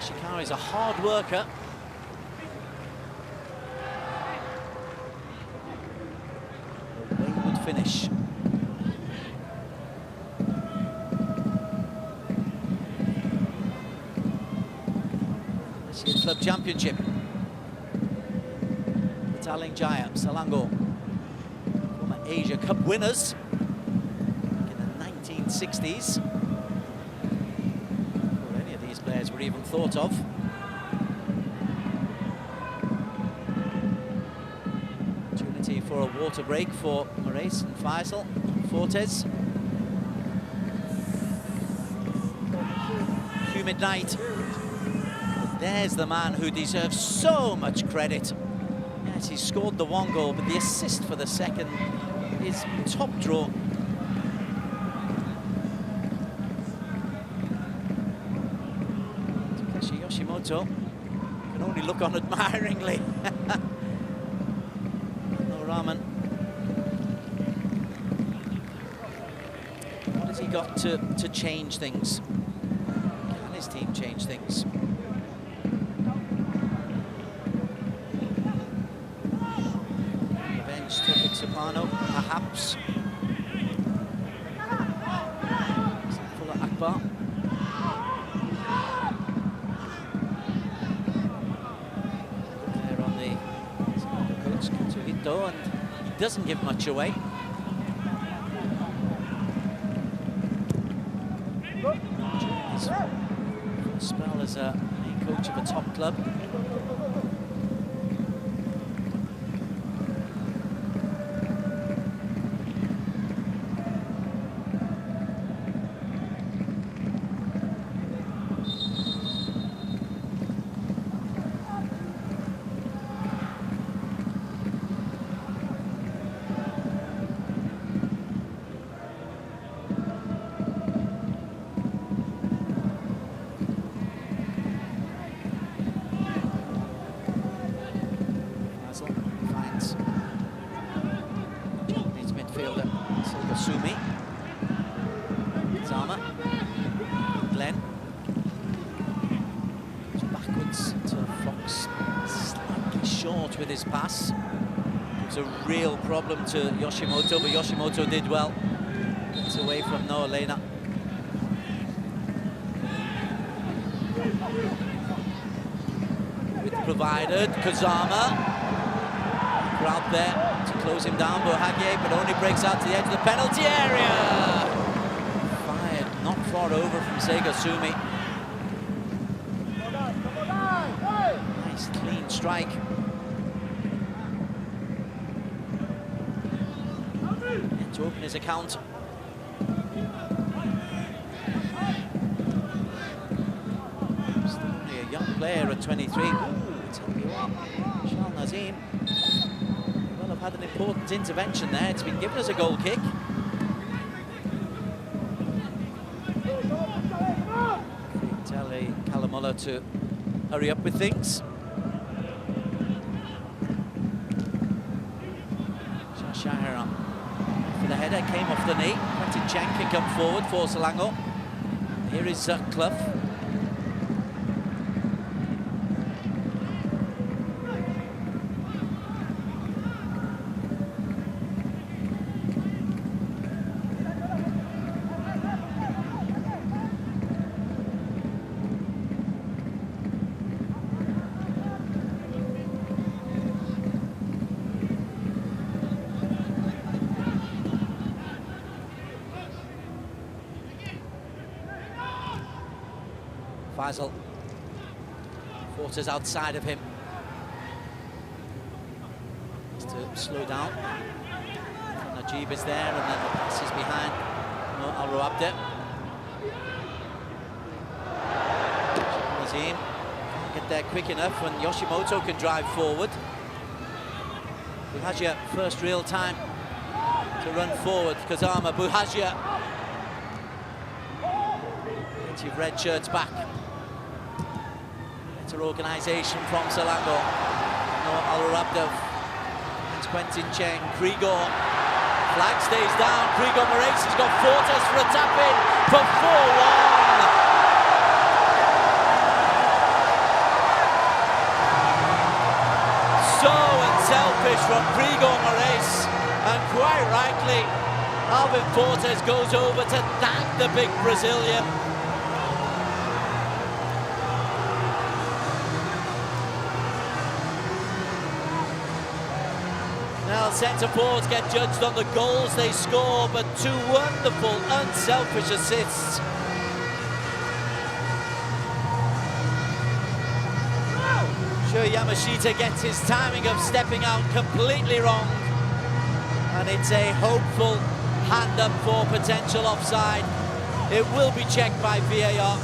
Shikara is a hard worker. A wayward finish. ASEAN Club Championship. Petaling Jaya, Selangor. Former Asia Cup winners in the 1960s. Players were even thought of. Opportunity for a water break for Moraes and Faisal. Fortes. Humid night. There's the man who deserves so much credit. Yes, he scored the one goal, but the assist for the second is top draw. Yoshimoto can only look on admiringly. No Rahman. What has he got to change things? Can his team change things? Revenge to Soprano, perhaps. Full of Akbar. There on the coach Katsuhito, and he doesn't give much away. His first spell as a main coach of a top club. Finds Japanese midfielder Sumi. Zama. Glenn. Goes backwards to Fox. Slightly short with his pass. It's a real problem to Yoshimoto, but Yoshimoto did well. Gets away from Noah Lena. With provided, Kazama. Crowd there to close him down, Bohagye, but only breaks out to the edge of the penalty area. Fired not far over from Sega Sumi. Nice clean strike. And to open his account. Still only a young player at 23. Ooh, tell you what, Shal Nazim. Had an important intervention there. It's been given as a goal kick. Tell Kalamola to hurry up with things. Shahira for the header, came off the knee. Quentin Cheng can come forward for Selangor. Here is Clough. Faisal. Forces outside of him. Just to slow down. Najib is there, and then the pass is behind. No, Alro Abde. Nazim can't get there quick enough when Yoshimoto can drive forward. Buhajia, first real time to run forward. Kazama, Buhajia. Plenty of red shirts back. Better organisation from Selangor. No, Al-Rabdov. It's Quentin Cheng. Krigor. Flag stays down. Krigor Moraes has got Fortes for a tap-in for 4-1. So unselfish from Krigor Moraes. And quite rightly, Alvin Fortes goes over to thank the big Brazilian. Now centre forwards get judged on the goals they score, but two wonderful, unselfish assists. Sure, Yamashita gets his timing of stepping out completely wrong. And it's a hopeful hand up for potential offside. It will be checked by VAR.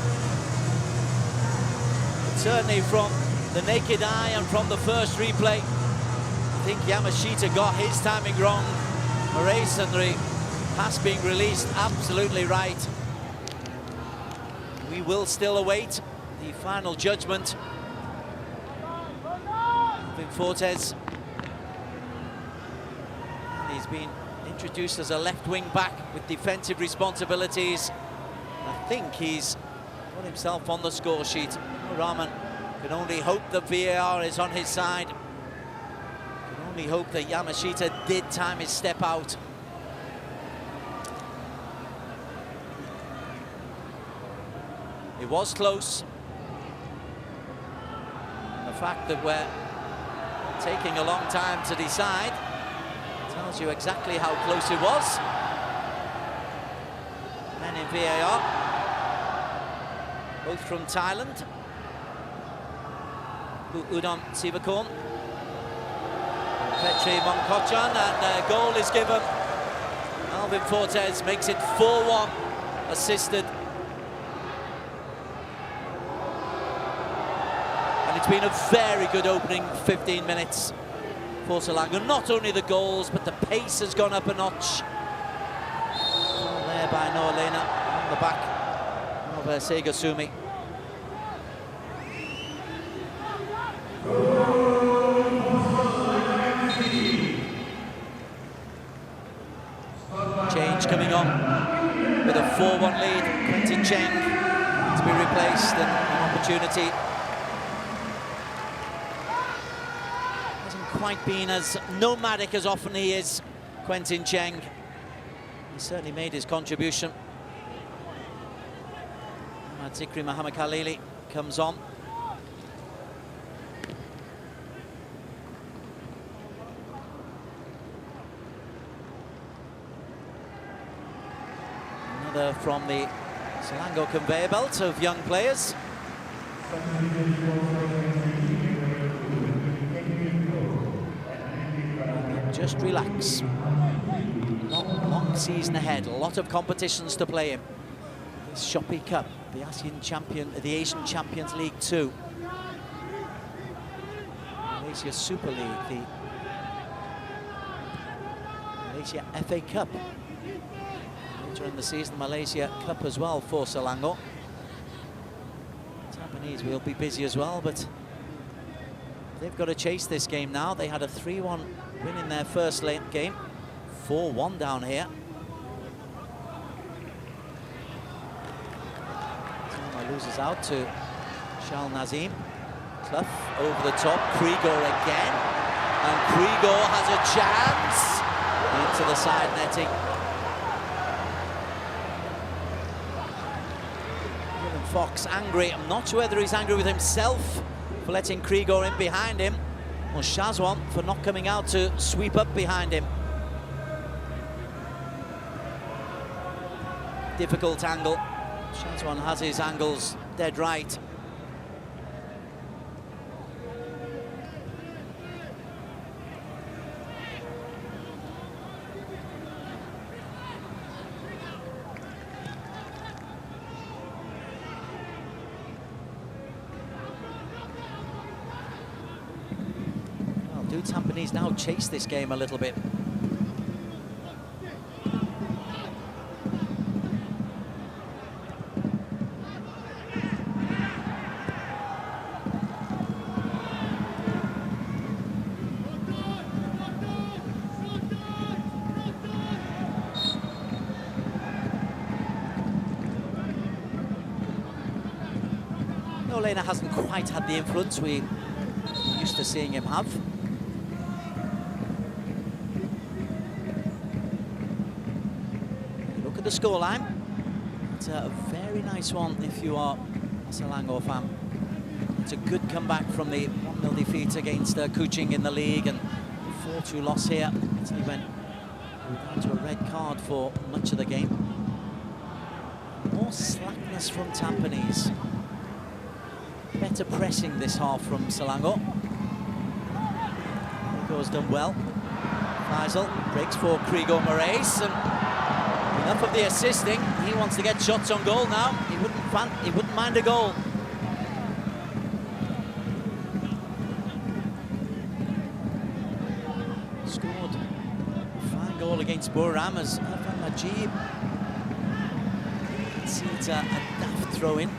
Certainly from the naked eye and from the first replay, I think Yamashita got his timing wrong. Moraes and the pass being released absolutely right. We will still await the final judgment. Alvin Fortes. He's been introduced as a left wing back with defensive responsibilities. I think he's put himself on the score sheet. Rahman can only hope that VAR is on his side. Can only hope that Yamashita did time his step out. It was close. The fact that we're taking a long time to decide tells you exactly how close it was. Men in VAR, both from Thailand. Udom Sivakorn, Petri Mongkochan, and a goal is given. Alvin Fortes makes it 4-1, assisted. And it's been a very good opening 15 minutes for Selangor. Not only the goals, but the pace has gone up a notch. Ball there by Noah Lena on the back of Sega Sumi. Change coming on with a 4-1 lead. Quentin Cheng to be replaced, and an opportunity. Hasn't quite been as nomadic as often he is, Quentin Cheng. He certainly made his contribution. Zikri Muhammad Khalili comes on. Another from the Selangor conveyor belt of young players. Just relax. Long season ahead, a lot of competitions to play in. This Shopee Cup, the the Asian Champions League 2. Malaysia Super League, the Malaysia FA Cup. Later in the season, Malaysia Cup as well for Selangor. Tampines will be busy as well, but they've got to chase this game now. They had a 3-1 win in their first late game. 4-1 down here. Loses out to Shal Nazim. Clough over the top, Krigor again. And Krigor has a chance into the side netting. William Fox angry. I'm not sure whether he's angry with himself for letting Krigor in behind him, or Shazwan for not coming out to sweep up behind him. Difficult angle. Shazwan has his angles dead right. Well, do Tampines now chase this game a little bit? Lena hasn't quite had the influence we're used to seeing him have. Look at the scoreline. It's a very nice one if you are a Selangor fan. It's a good comeback from the 1-0 defeat against Kuching in the league, and 4-2 loss here. Italy went down to a red card for much of the game. More slackness from Tampines. Better pressing this half from Selangor. Krigor's done well. Faisal breaks for Krigor Moraes, and enough of the assisting. He wants to get shots on goal now. He wouldn't mind a goal. Scored a fine goal against Buram as Irfan Najib concedes a daft throw-in.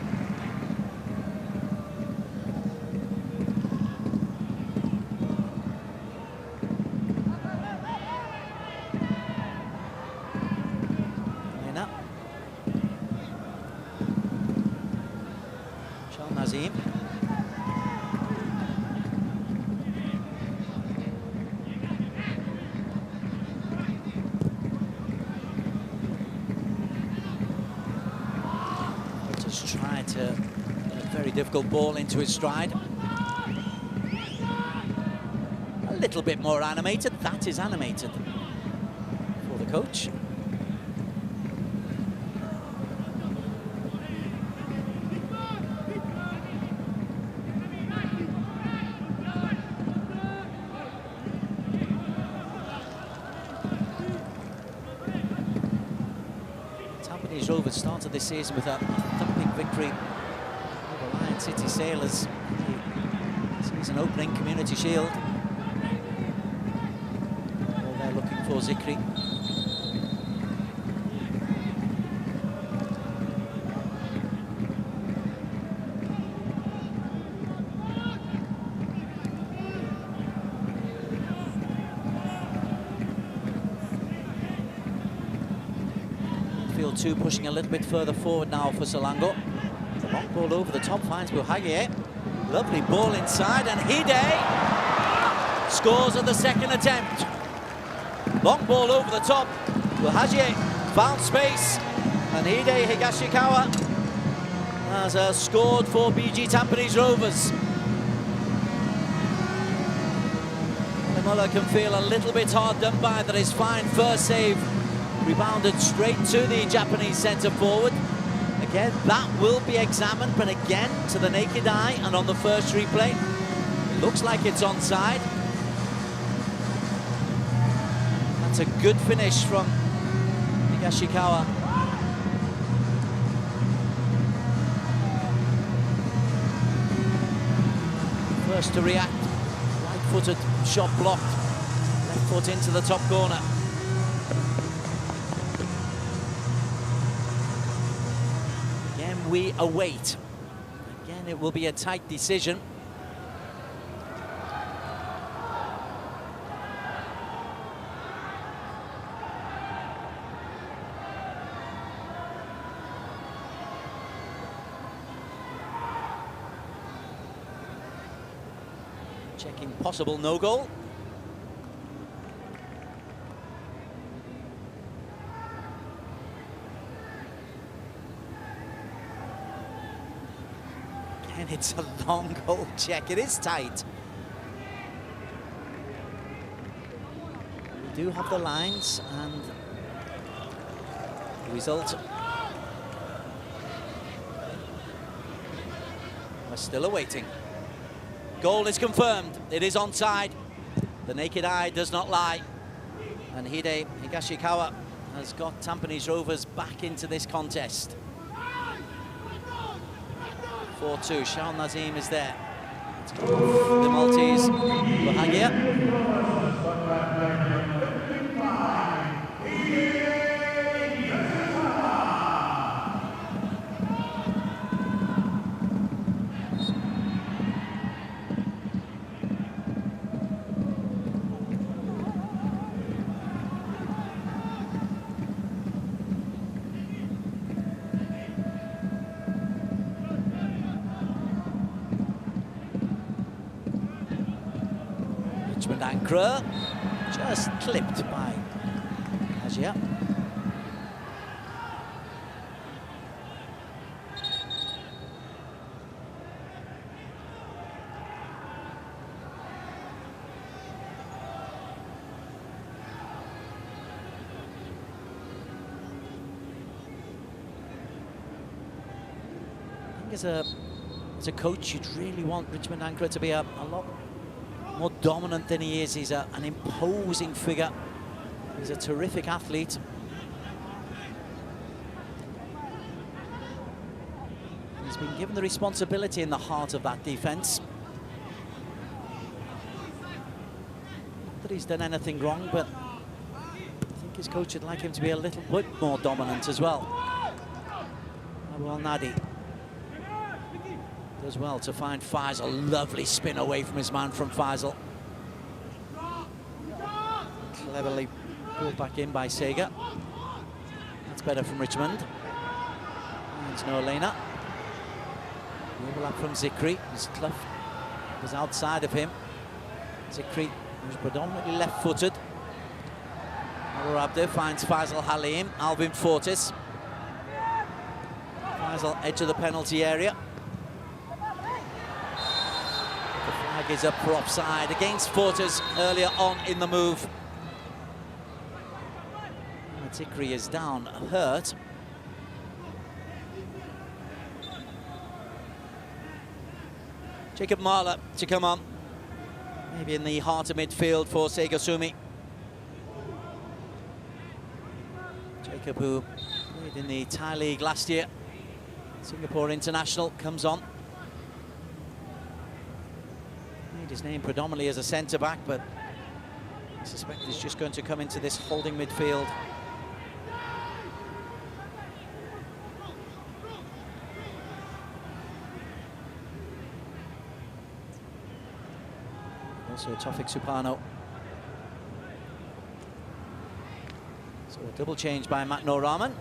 Shal Nazim. Just try to get a very difficult ball into his stride. A little bit more animated. That is animated for the coach. Tampines Rovers started this season with a thumping victory over Lion City Sailors. Season opening Community Shield. Well, they're looking for Zikri. Field 2 pushing a little bit further forward now for Selangor. The long ball over the top finds Buhagie. Lovely ball inside, and Hide scores at the second attempt. Long ball over the top. Buhagie found space, and Hide Higashikawa has scored for BG Tampines Rovers. Muller can feel a little bit hard done by that. His fine first save rebounded straight to the Japanese centre forward. Again, that will be examined, but again, to the naked eye and on the first replay, it looks like it's onside. That's a good finish from Higashikawa. First to react, right-footed shot blocked, left foot into the top corner. We await. Again, it will be a tight decision. Checking possible no goal. And it's a long goal check. It is tight. We do have the lines, and the result. We're still awaiting. Goal is confirmed. It is onside. The naked eye does not lie. And Hide Higashikawa has got Tampines Rovers back into this contest. 4-2, Shal Nazim is there. The Maltese, Buhagie. Richmond Ankara just clipped by Asia. I think as a coach, you'd really want Richmond Ankara to be a lot more dominant than he is. He's an imposing figure. He's a terrific athlete. He's been given the responsibility in the heart of that defence. Not that he's done anything wrong, but I think his coach would like him to be a little bit more dominant as well. Well, Nadi does well to find Faisal. Lovely spin away from his man from Faisal. Cleverly pulled back in by Sega. That's better from Richmond. There's no Elena. Overlap from Zikri, his Clough was outside of him. Zikri was predominantly left-footed. Abder finds Faisal Halim, Alvin Fortis. Faisal edge of the penalty area. The flag is up for offside against Fortis earlier on in the move. Zikri is down, hurt. Jacob Marler to come on. Maybe in the heart of midfield for Segosumi. Jacob, who played in the Thai League last year. Singapore international, comes on. Made his name predominantly as a centre-back, but I suspect he's just going to come into this holding midfield. Also Tofik Supano. So a double change by Matt Noraman.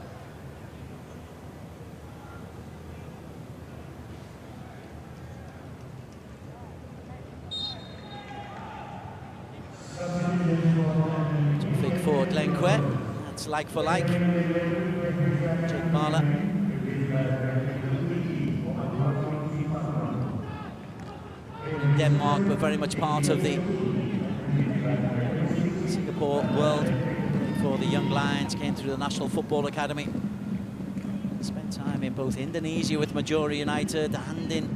Tofik for Glenquer. That's like for like. Jake Marler. In Denmark, but very much part of the Singapore world. Played for the Young Lions, came through the National Football Academy. Spent time in both Indonesia with Majora United and in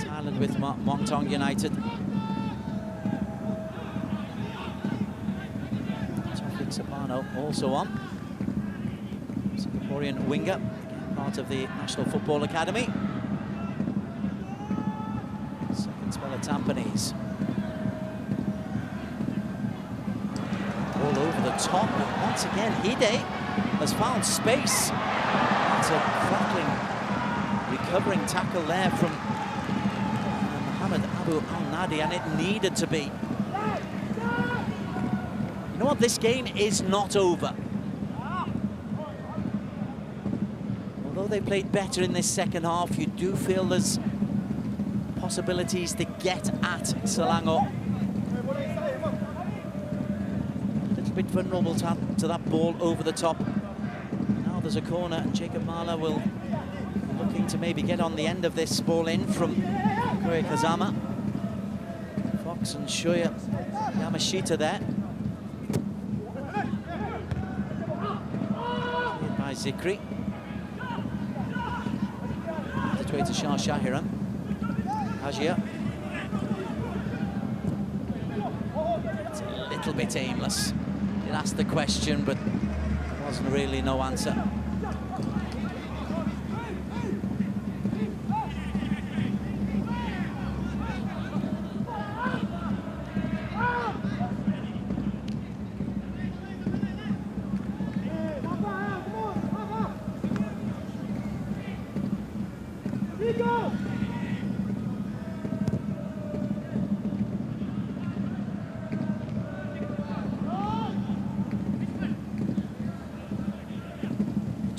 Thailand with Muangthong United. Tofik Supano also on. Singaporean winger, part of the National Football Academy. Spell at Tampines. All over the top, but once again Hide has found space. It's a crackling, recovering tackle there from Mohamed Abu Al-Nadi, and it needed to be. You know what, this game is not over. Although they played better in this second half, you do feel there's possibilities to get at Selangor. A little bit vulnerable to that ball over the top. Now there's a corner, and Jacob Marler will be looking to maybe get on the end of this ball in from Koya Kazama. Fox and Shoya Yamashita there. Cleared by Zikri. It's way to Shah Shahiran. Hajia. It's a little bit aimless. Did ask the question, but there wasn't really no answer.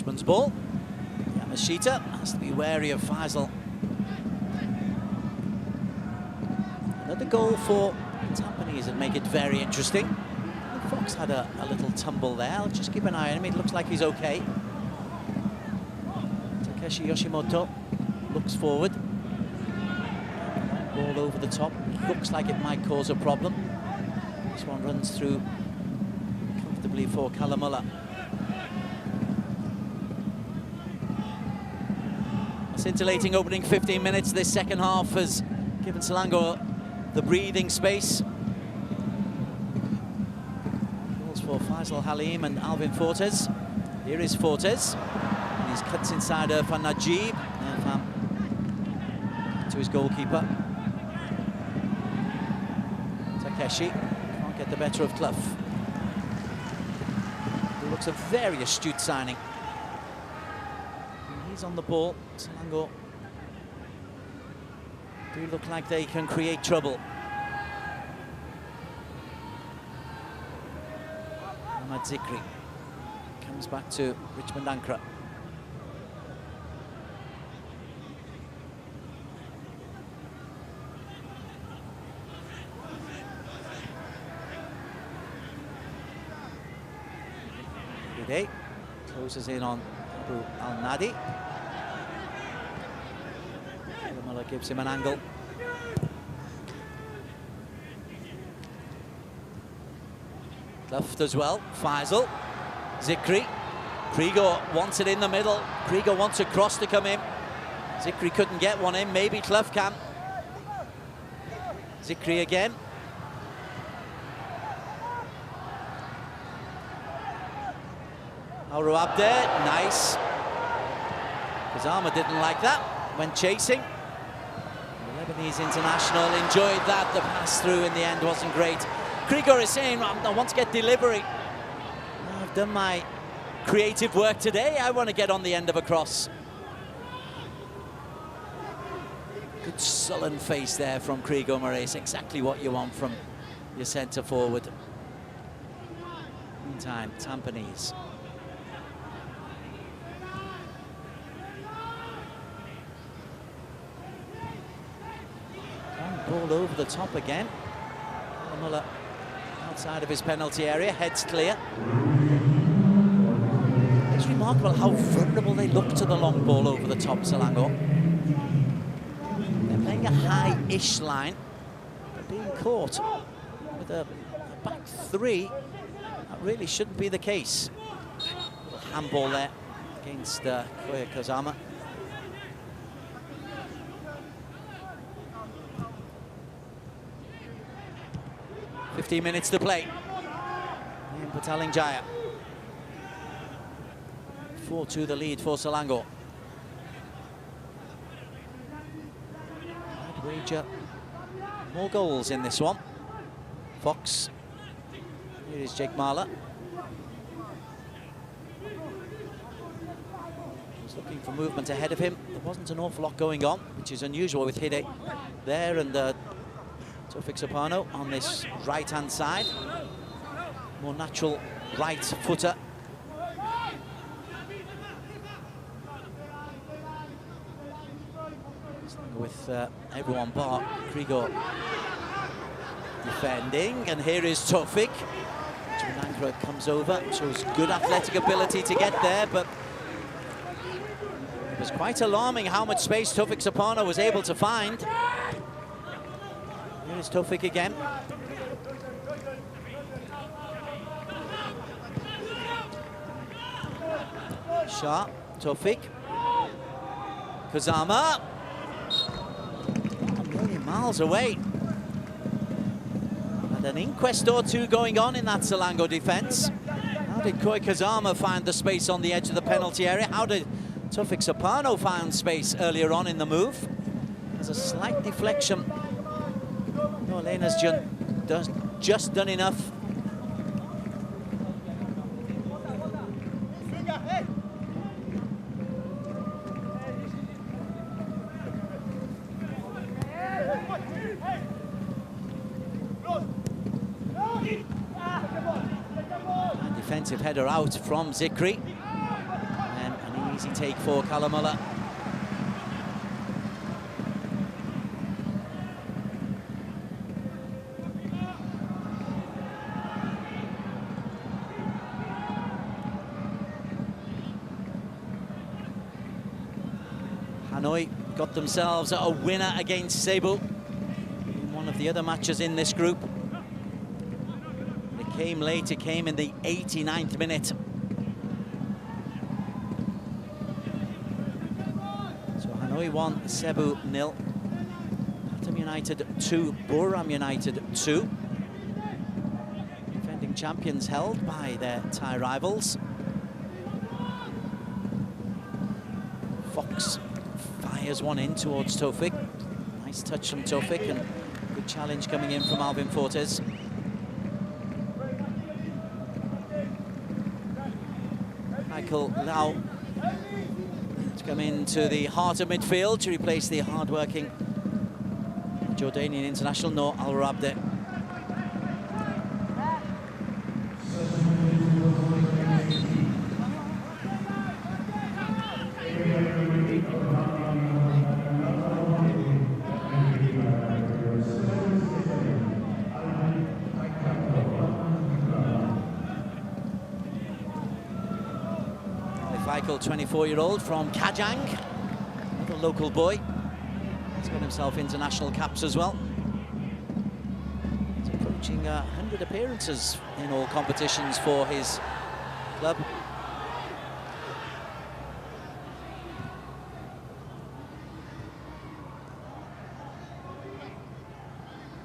Richmond's ball. Yamashita has to be wary of Faisal. Another goal for Tampines and make it very interesting. Fox had a little tumble there. I'll just keep an eye on him. It looks like he's okay. Takeshi Yoshimoto looks forward. Ball over the top. Looks like it might cause a problem. This one runs through comfortably for Kalamulla. Scintillating opening 15 minutes. This second half has given Selangor the breathing space. Goals for Faisal Halim and Alvin Fortes. Here is Fortes. And he's cuts inside Irfan Najib. Irfan to his goalkeeper. Takeshi can't get the better of Clough. It looks a very astute signing. He's on the ball. Selangor do look like they can create trouble. Ahmad Zikri comes back to Richmond Ankara. Hide closes in on Abu Al-Nadi. Muller gives him an angle. Left as well, Faisal, Zikri. Krieger wants it in the middle. Krieger wants a cross to come in. Zikri couldn't get one in, maybe Clough can. Zikri again. Auru Abde, nice. Kazama didn't like that when chasing. The Lebanese international enjoyed that. The pass through in the end wasn't great. Krieger is saying, I want to get delivery. I've done my creative work today. I want to get on the end of a cross. Good sullen face there from Krieger Moraes. Exactly what you want from your centre forward. Meantime, Tampines. Ball over the top again. Muller outside of his penalty area, heads clear. It's remarkable how vulnerable they look to the long ball over the top, Selangor. They're playing a high-ish line, but being caught with a back three, that really shouldn't be the case. Little handball there against Koya Kazama. 15 minutes to play in Petaling-Jaya. 4-2 the lead for Selangor. I'd wager more goals in this one. Fox. Here is Jake Mahler. He's looking for movement ahead of him. There wasn't an awful lot going on, which is unusual with Hide there and Taufik Soprano on this right-hand side. More natural right footer. With everyone bar Krieger defending, and here is Taufik. Junankra comes over, shows good athletic ability to get there, but it was quite alarming how much space Taufik Soprano was able to find. Here's Taufik again. Shah, Taufik. Kazama. A million miles away. And an inquest or two going on in that Selangor defence. How did Koy Kazama find the space on the edge of the penalty area? How did Taufik Soprano find space earlier on in the move? There's a slight deflection. Lena's just done enough. And defensive header out from Zikri. And an easy take for Kalamulla. Hanoi got themselves a winner against Cebu in one of the other matches in this group. It came late, it came in the 89th minute. So Hanoi 1, Cebu 0. Batam United 2, Buram United 2. Defending champions held by their Thai rivals. Fox fires one in towards Taufik. Nice touch from Taufik and good challenge coming in from Alvin Fortes. Michael Lau to come into the heart of midfield to replace the hard-working Jordanian international Noor Al-Rabde. Michael, 24-year-old from Kajang, another local boy. He's got himself international caps as well. He's approaching 100 appearances in all competitions for his club.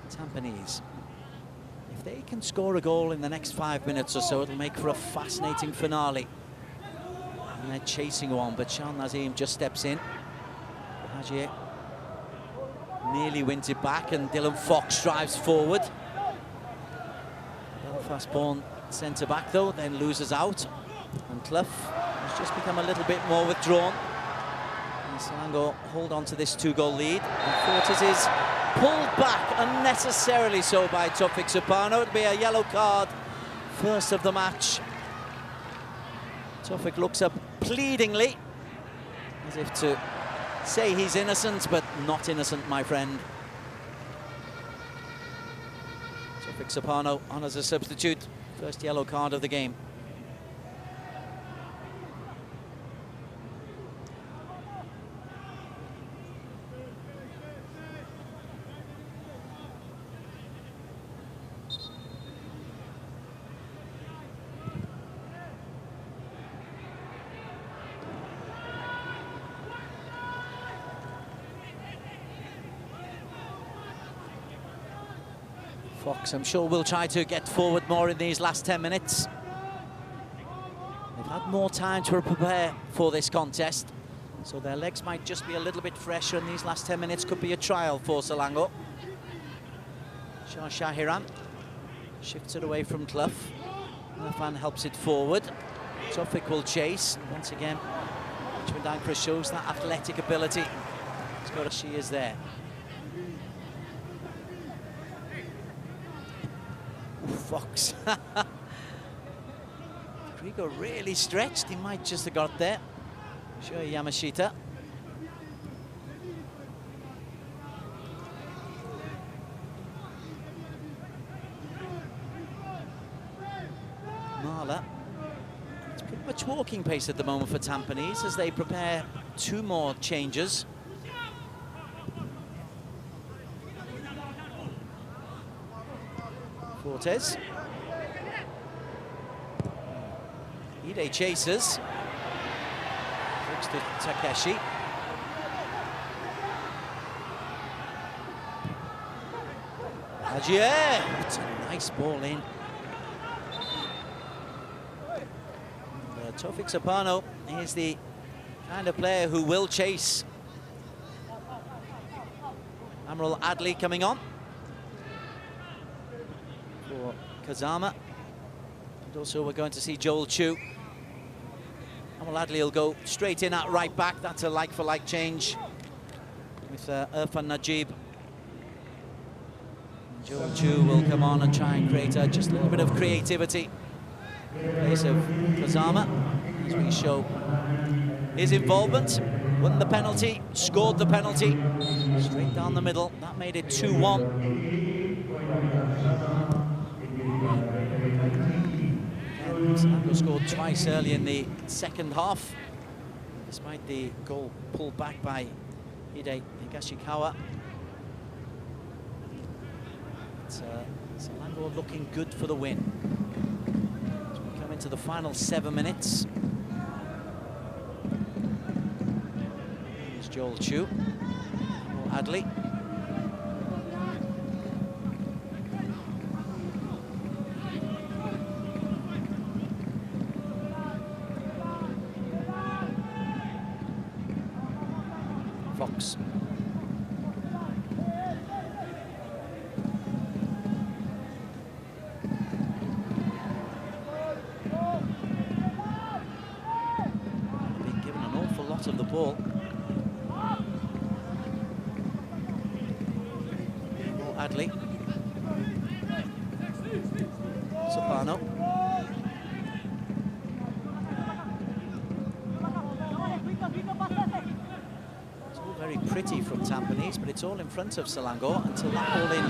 Tampines. If they can score a goal in the next 5 minutes or so, it'll make for a fascinating finale. And they're chasing one, but Sean Nazim just steps in. Hajier nearly wins it back, and Dylan Fox drives forward. Belfast-born centre-back, though, then loses out. And Clough has just become a little bit more withdrawn. And Selangor hold on to this 2-goal lead. And Fortis is pulled back unnecessarily so by Taufik Supano. It'll be a yellow card, first of the match. Taufik looks up pleadingly, as if to say he's innocent, but not innocent, my friend. Taufik Supano on as a substitute, first yellow card of the game. Fox, I'm sure, will try to get forward more in these last 10 minutes. They've had more time to prepare for this contest, so their legs might just be a little bit fresher, and these last 10 minutes could be a trial for Selangor. Shah Shahiran shifts it away from Clough. Irfan helps it forward. Taufik will chase. Once again, Richmond Ankara shows that athletic ability. She is there. Fox. Rigo really stretched. He might just have got there. Sure, Yamashita. Marla. It's pretty much walking pace at the moment for Tampines as they prepare 2 more changes. Fortes. Ide chases. Looks to Takeshi. Hajier. It's a nice ball in. Taufik Supano is the kind of player who will chase. Amrul Adli coming on for Kazama. And also we're going to see Joel Chu. Amrul Adli will go straight in at right back. That's a like-for-like change with Irfan Najib. Joel Chu will come on and try and create just a little bit of creativity in place of Kazama, as we show his involvement. Won the penalty, scored the penalty, straight down the middle. That made it 2-1. And Selangor scored twice early in the second half, despite the goal pulled back by Hide Higashikawa. It's Selangor looking good for the win. As we come into the final 7 minutes. Here's Joel Chu, Adley. Fox. Being given an awful lot of the ball. Adley. Supano. It's all very pretty from Tampines, but it's all in front of Selangor until that ball in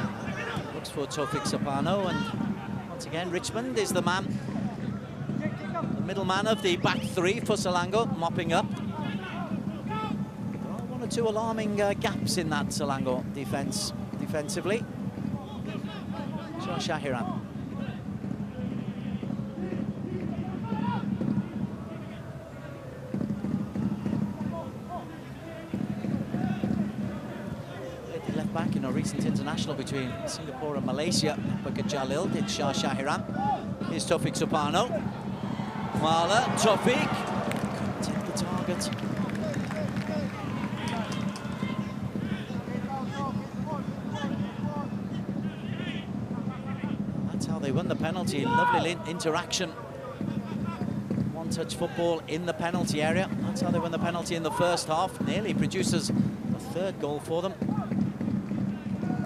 looks for Taufik Supano, and once again Richmond is the man middleman of the back three for Selangor, mopping up. There are one or two alarming gaps in that Selangor defensively. Shahiran. Left back in a recent international between Singapore and Malaysia, Bakat Jalil did Shahiran. Here's Taufik Supano. Mala, Taufik. Couldn't hit the target. That's how they won the penalty. Lovely interaction. One-touch football in the penalty area. That's how they won the penalty in the first half. Nearly produces the third goal for them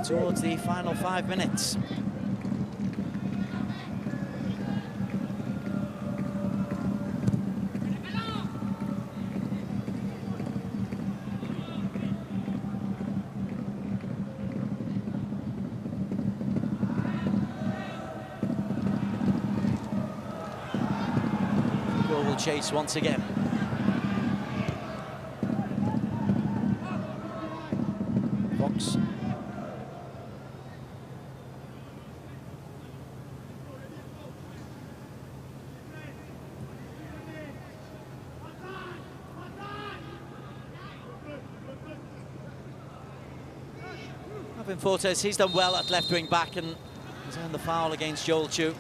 towards the final 5 minutes. Goal will chase once again. Fox. Fortes, he's done well at left wing back and he's earned the foul against Joel Chu.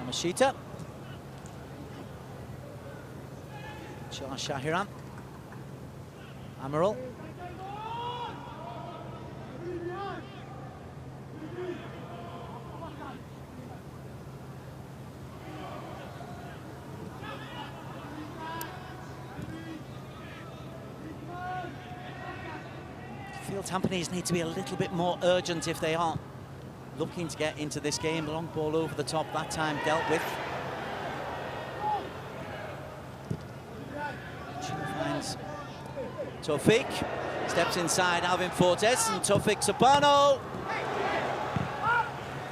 Yamashita. Shahiran. Amaral. I feel Tampines need to be a little bit more urgent if they are looking to get into this game. Long ball over the top, that time dealt with. Taufik steps inside Alvin Fortes and Taufik Supano.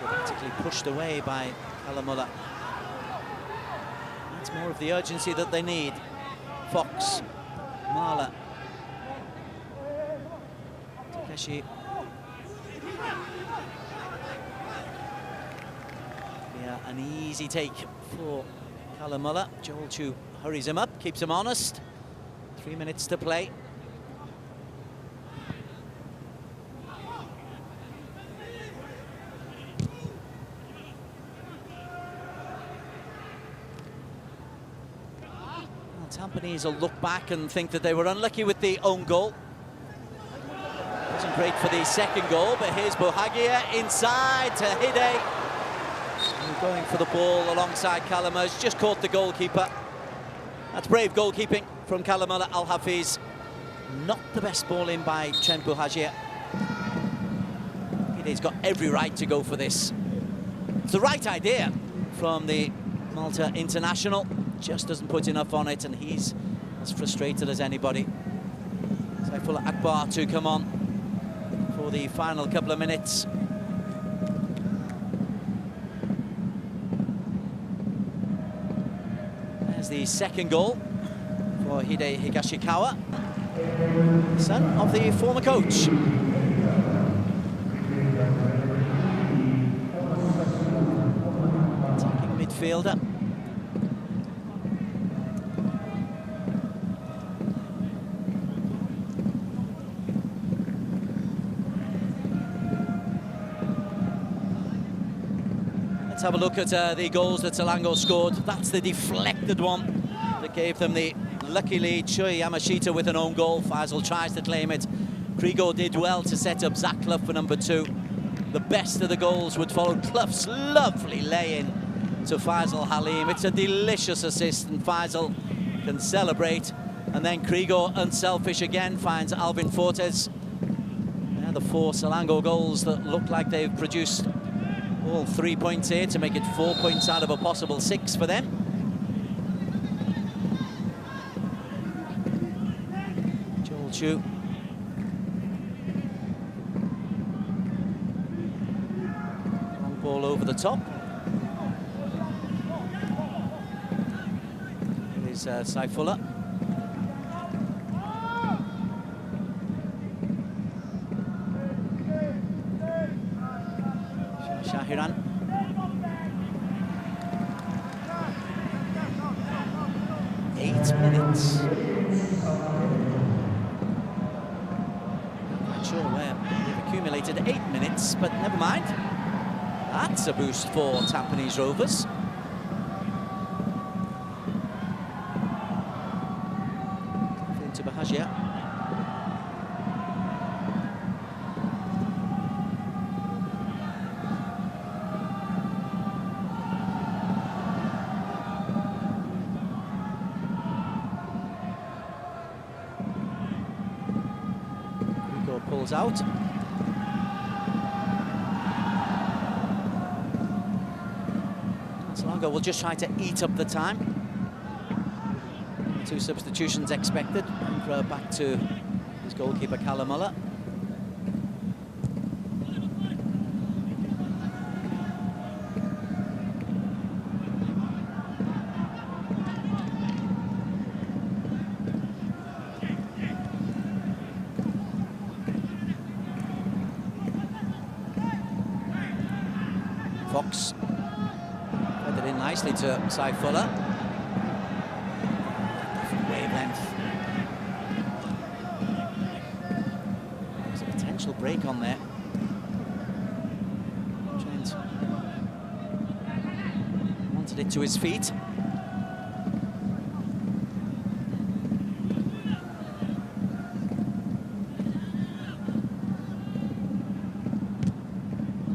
Practically pushed away by Kalamullah. That's more of the urgency that they need. Fox, Marla, Takeshi. Yeah, an easy take for Kalamullah. Joel Chu hurries him up, keeps him honest. 3 minutes to play. Tampines will look back and think that they were unlucky with the own goal. Wasn't great for the second goal, but here's Bohagia inside to Hide. Going for the ball alongside Kalamaz, just caught the goalkeeper. That's brave goalkeeping from Kalamullah Al-Hafiz. Not the best ball in by Chen Bohagia. Hide's got every right to go for this. It's the right idea from the Malta international. Just doesn't put enough on it, and he's as frustrated as anybody. Saifullah Akbar to come on for the final couple of minutes. There's the second goal for Hide Higashikawa, son of the former coach. Attacking midfielder. Let's have a look at the goals that Selangor scored. That's the deflected one that gave them the lucky lead. Choi Yamashita with an own goal. Faisal tries to claim it. Krigo did well to set up Zach Clough for number 2. The best of the goals would follow. Clough's lovely lay-in to Faisal Halim. It's a delicious assist, and Faisal can celebrate. And then Krigo, unselfish again, finds Alvin Fortes. the 4 Selangor goals that look like they've produced all 3 points here to make it 4 points out of a possible 6 for them. Joel Chu. Long ball over the top. It is Saifullah. Shahiran. Minutes. Not sure where they've accumulated 8 minutes, but never mind. That's a boost for Tampines Rovers. Into Bahajia. Pulls out. Selangor will just try to eat up the time. 2 substitutions expected. And back to his goalkeeper Kalamulla. Fox fed it in nicely to Saifullah. Different wavelength. There's a potential break on there. Trent wanted it to his feet.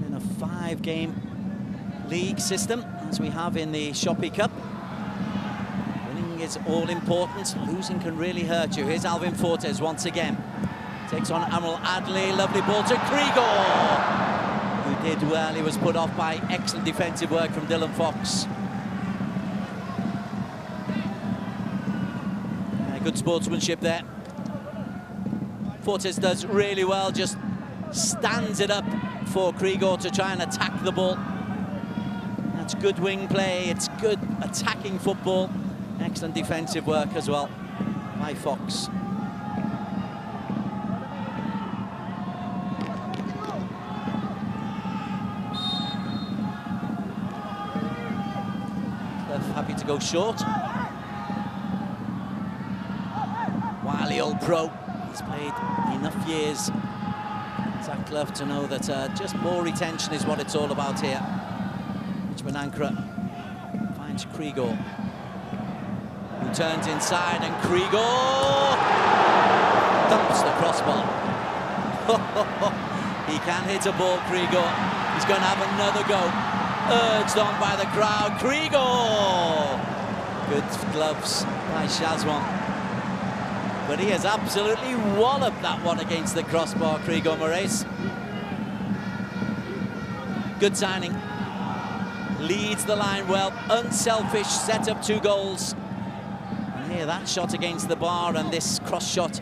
In a 5-game league system, as we have in the Shopee Cup. Winning is all important. Losing can really hurt you. Here's Alvin Fortes once again. Takes on Amrul Adli. Lovely ball to Krigor, who did well. He was put off by excellent defensive work from Dylan Fox. Good sportsmanship there. Fortes does really well, just stands it up for Krigor to try and attack the ball. That's good wing play, it's good attacking football. Excellent defensive work as well by Fox. Clough happy to go short. Wily old pro. He's played enough years, Zach Clough, to know that just more retention is what it's all about here. Manankra finds Krigor, who turns inside, and Krigor thumps the crossbar. He can hit a ball, Krigor. He's going to have another go. Urged on by the crowd, Krigor! Good gloves by Shazwan. But he has absolutely walloped that one against the crossbar, Krigor Moraes. Good signing. Leads the line well, unselfish, set up 2 goals. And here, that shot against the bar and this cross shot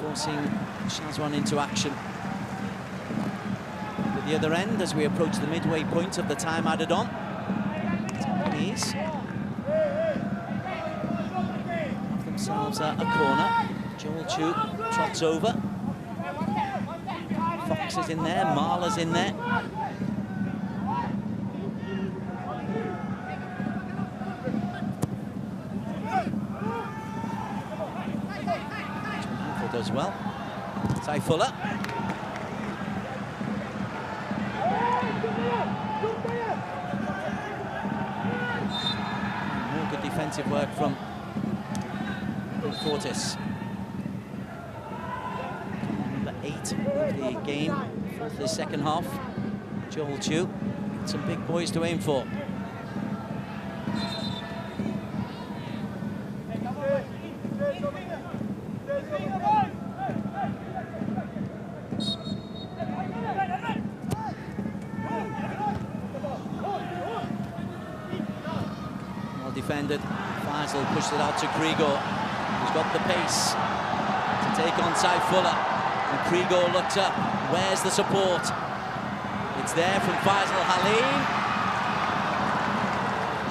forcing Shazwan into action. At the other end, as we approach the midway point of the time added on, Tampines have themselves a corner. Joel Chu trots over. Fox is in there, Marla's in there. Does well. Saifullah. More good defensive work from Fortes. Number 8 of the game for the second half. Joel Chu. Some big boys to aim for. defended. Faisal pushed it out to Grigor, who's got the pace to take on Sai Fuller. And Grigor looks up. Where's the support? It's there from Faisal Halim.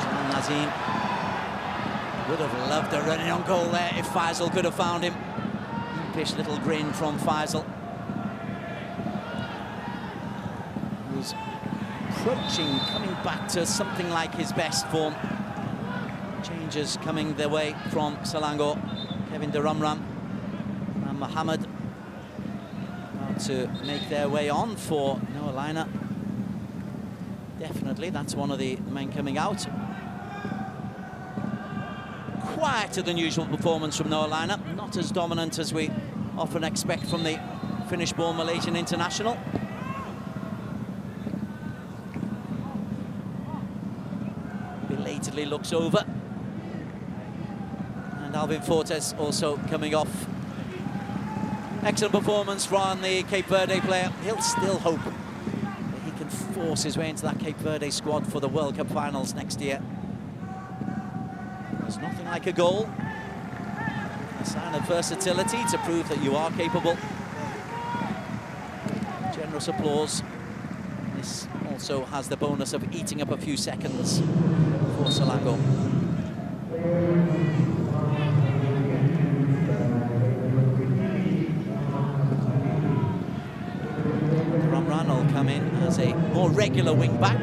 Jean Nazim would have loved a running on goal there if Faisal could have found him. Impish little grin from Faisal, who's approaching, coming back to something like his best form. Changes coming their way from Selangor. Kevin Deramram and Mohammed about to make their way on for Noah Liner. Definitely, that's one of the men coming out. Quieter than usual performance from Noah Liner, not as dominant as we often expect from the Finnish-born Malaysian international. Belatedly looks over. And Alvin Fortes also coming off. Excellent performance from the Cape Verde player. He'll still hope that he can force his way into that Cape Verde squad for the World Cup finals next year. There's nothing like a goal. A sign of versatility to prove that you are capable. Generous applause. This also has the bonus of eating up a few seconds for Selangor. Ramran will come in as a more regular wing-back.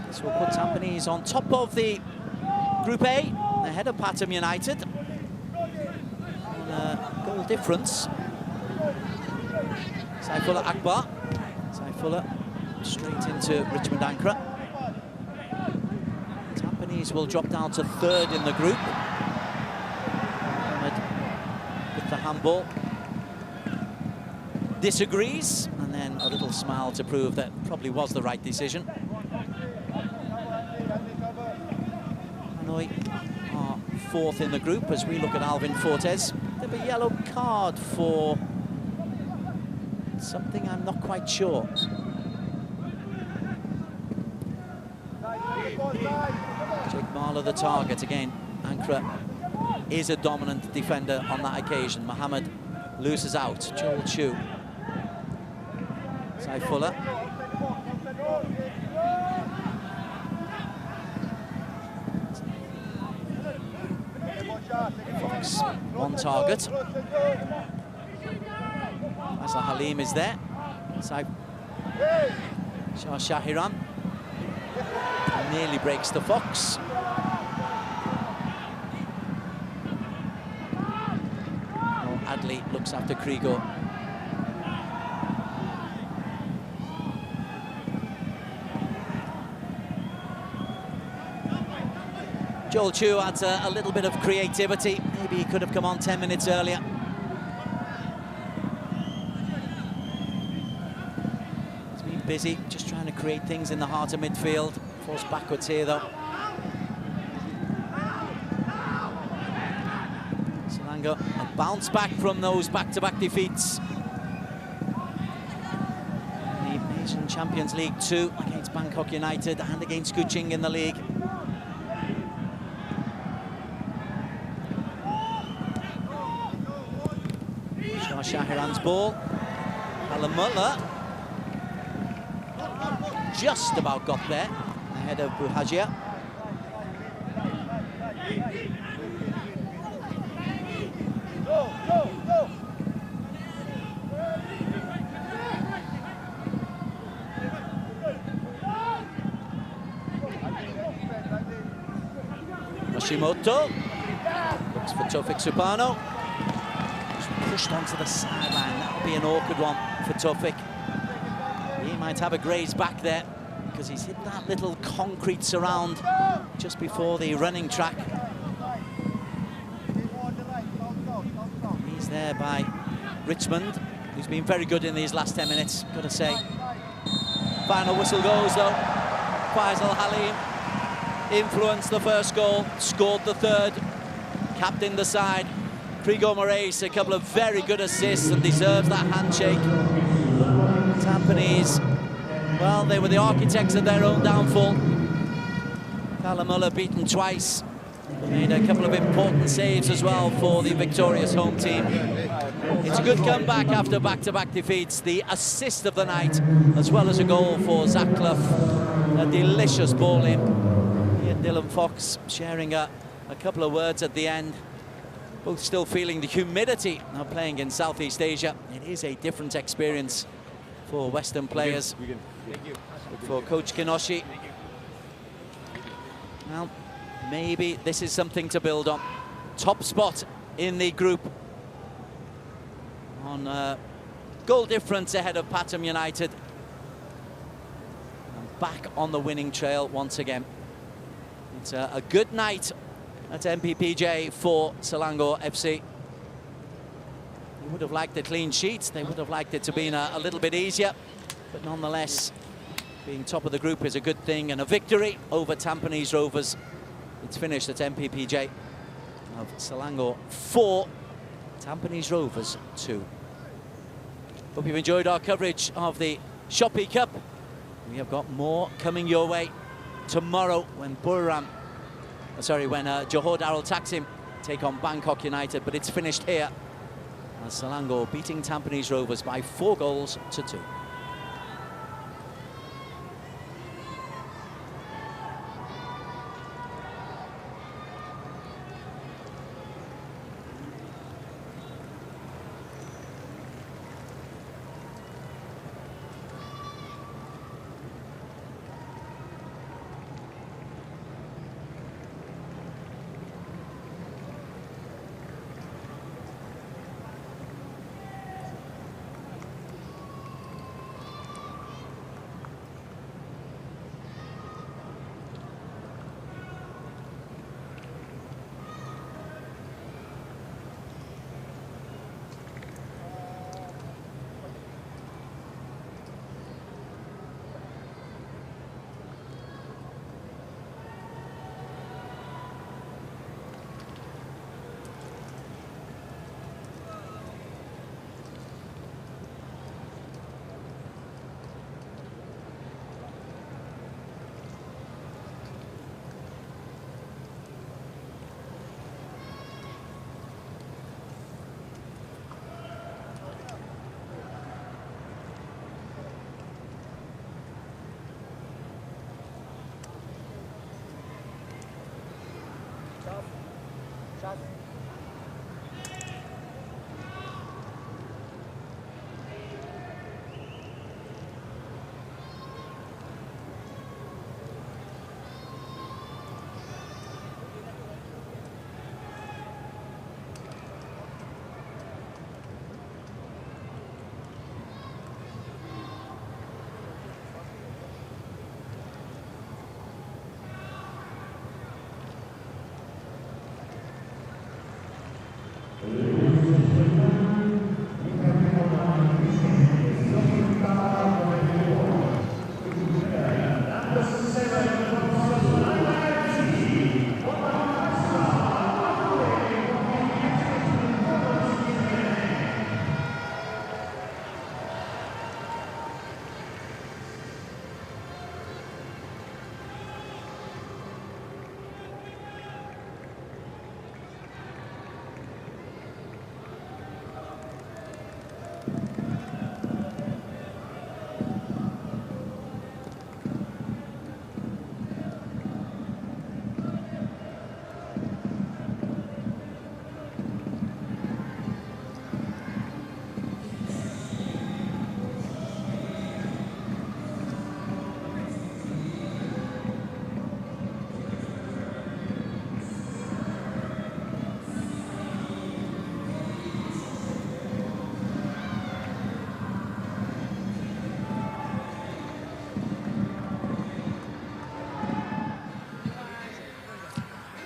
This will put Tampines on top of the Group A, ahead of Pathum United. Goal difference. Saifullah Akbar. Saifullah straight into Richmond Ankara. Tampines will drop down to third in the group. Ahmed with the handball. Disagrees, and then a little smile to prove that probably was the right decision. Hanoi are fourth in the group as we look at Alvin Fortes. There'll be a yellow card for something I'm not quite sure. Jake Marler the target again. Ankara is a dominant defender on that occasion. Mohammed loses out. Joel Chu. Saifullah. Fox, one target. Faisal Halim is there. Shah Shahiran nearly breaks the Fox. Adley looks after Krigor. Joel Chu adds a little bit of creativity. Maybe he could have come on 10 minutes earlier. He's been busy, just trying to create things in the heart of midfield. Falls backwards here, though. Selangor a bounce back from those back-to-back defeats. The Asian Champions League 2 against Bangkok United and against Kuching in the league. Shahiran's ball. Alan Muller just about got there ahead of Buhajia. Hashimoto looks for Tofik Supano. Pushed onto the sideline. That'll be an awkward one for Tofik. He might have a graze back there because he's hit that little concrete surround just before the running track. He's there by Richmond, who's been very good in these last 10 minutes, got to say. Final whistle goes, though. Faisal Halim influenced the first goal, scored the third, captained the side. Frigo Moraes, a couple of very good assists and deserves that handshake. Tampines, well, they were the architects of their own downfall. Callum Muller beaten twice. Made a couple of important saves as well for the victorious home team. It's a good comeback after back-to-back defeats. The assist of the night, as well as a goal for Zach Clough. A delicious ball in. He and Dylan Fox sharing a couple of words at the end. Both still feeling the humidity of playing in Southeast Asia. It is a different experience for Western players. For Coach Kinoshi. Well, maybe this is something to build on. Top spot in the group. On goal difference ahead of Pathum United. And back on the winning trail once again. It's a good night at MPPJ for Selangor FC. They would have liked the clean sheets. They would have liked it to be a little bit easier. But nonetheless, being top of the group is a good thing. And a victory over Tampines Rovers. It's finished at MPPJ of Selangor 4, Tampines Rovers 2. Hope you've enjoyed our coverage of the Shopee Cup. We have got more coming your way tomorrow when Johor Darul Taksim take on Bangkok United, but it's finished here as Selangor beating Tampines Rovers by 4 goals to 2.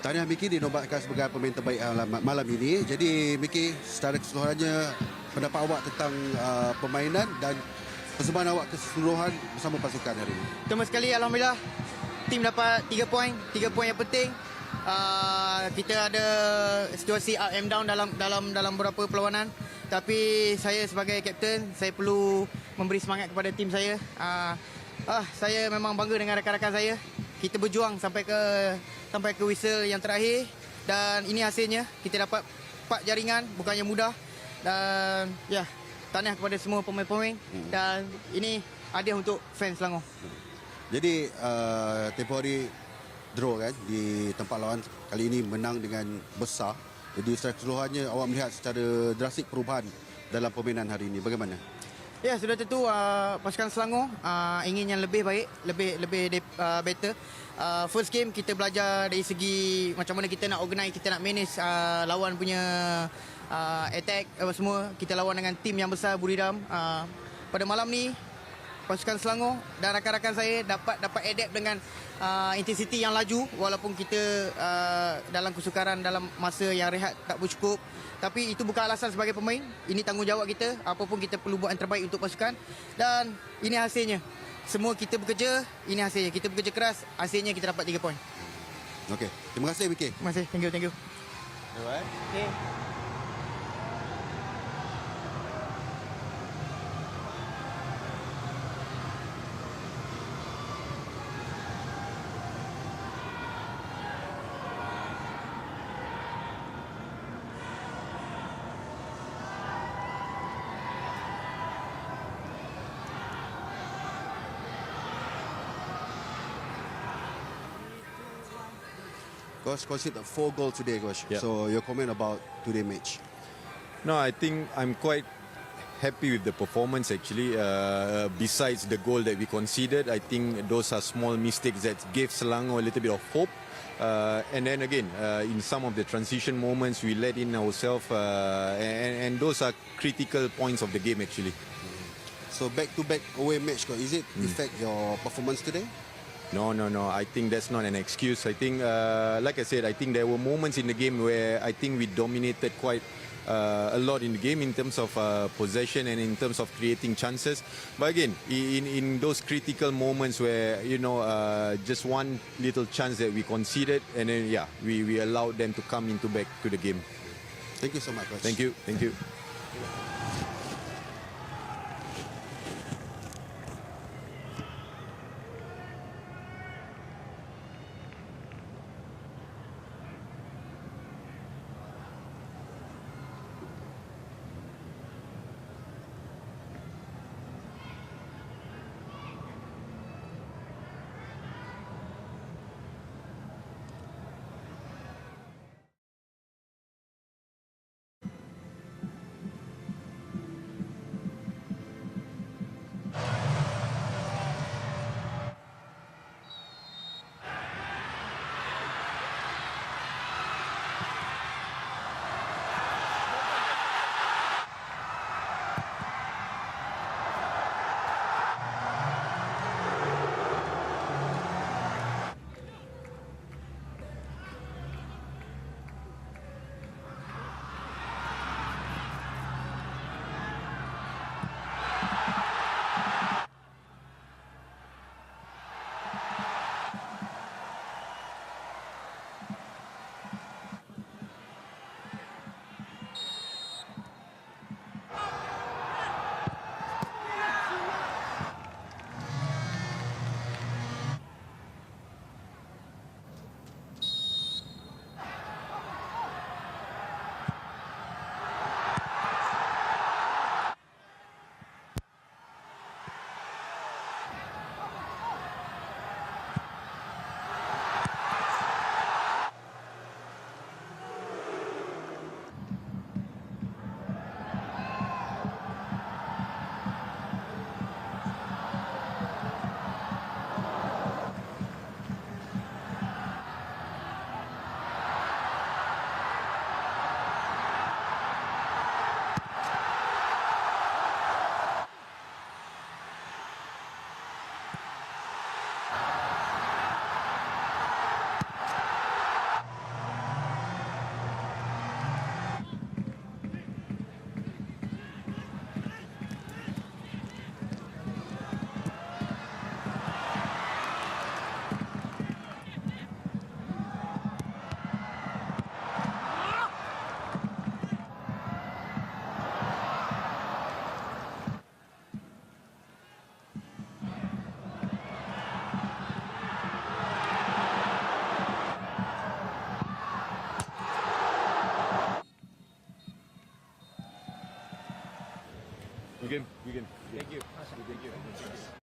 Tahniah Miki dinobatkan sebagai pemain terbaik malam ini. Jadi Miki, secara keseluruhannya pendapat awak tentang permainan dan persembahan awak keseluruhan bersama pasukan hari ini. Pertama sekali, Alhamdulillah, tim dapat 3 poin. 3 poin yang penting. Kita ada situasi up and down dalam beberapa perlawanan. Tapi saya sebagai kapten, saya perlu memberi semangat kepada tim saya. Saya memang bangga dengan rakan-rakan saya. Kita berjuang sampai ke whistle yang terakhir dan ini hasilnya. Kita dapat 4 jaringan, bukannya mudah. Dan ya, tahniah kepada semua pemain-pemain dan ini hadiah untuk fans Selangor. Jadi tempoh hari draw kan di tempat lawan, kali ini menang dengan besar. Jadi secara keseluruhannya awak melihat secara drastik perubahan dalam permainan hari ini. Bagaimana? Ya, sudah tentu pasukan Selangor ingin yang lebih baik, lebih better. First game kita belajar dari segi macam mana kita nak organize, kita nak manage lawan punya attack semua. Kita lawan dengan tim yang besar, Buridam. Pada malam ni pasukan Selangor dan rakan-rakan saya dapat adapt dengan intensity yang laju walaupun kita dalam kesukaran dalam masa yang rehat tak bercukup. Tapi itu bukan alasan sebagai pemain. Ini tanggungjawab kita. Apa pun kita perlu buat yang terbaik untuk pasukan. Dan ini hasilnya. Semua kita bekerja, ini hasilnya. Kita bekerja keras, hasilnya kita dapat 3 poin. Okey. Terima kasih Miki. Terima kasih. Thank you. Alright. Okay. Coach conceded 4 goals today, Coach. Yeah. So your comment about today's match? No, I think I'm quite happy with the performance actually. Besides the goal that we conceded, I think those are small mistakes that gave Selangor a little bit of hope. And then again, in some of the transition moments, we let in ourselves, and those are critical points of the game actually. So back-to-back away match, Coach. Is it affect your performance today? No. I think that's not an excuse. I think, like I said, I think there were moments in the game where I think we dominated quite a lot in the game in terms of possession and in terms of creating chances. But again, in those critical moments where, just one little chance that we conceded, and then, we allowed them to come back to the game. Thank you so much, Coach. Thank you. You can. Thank you.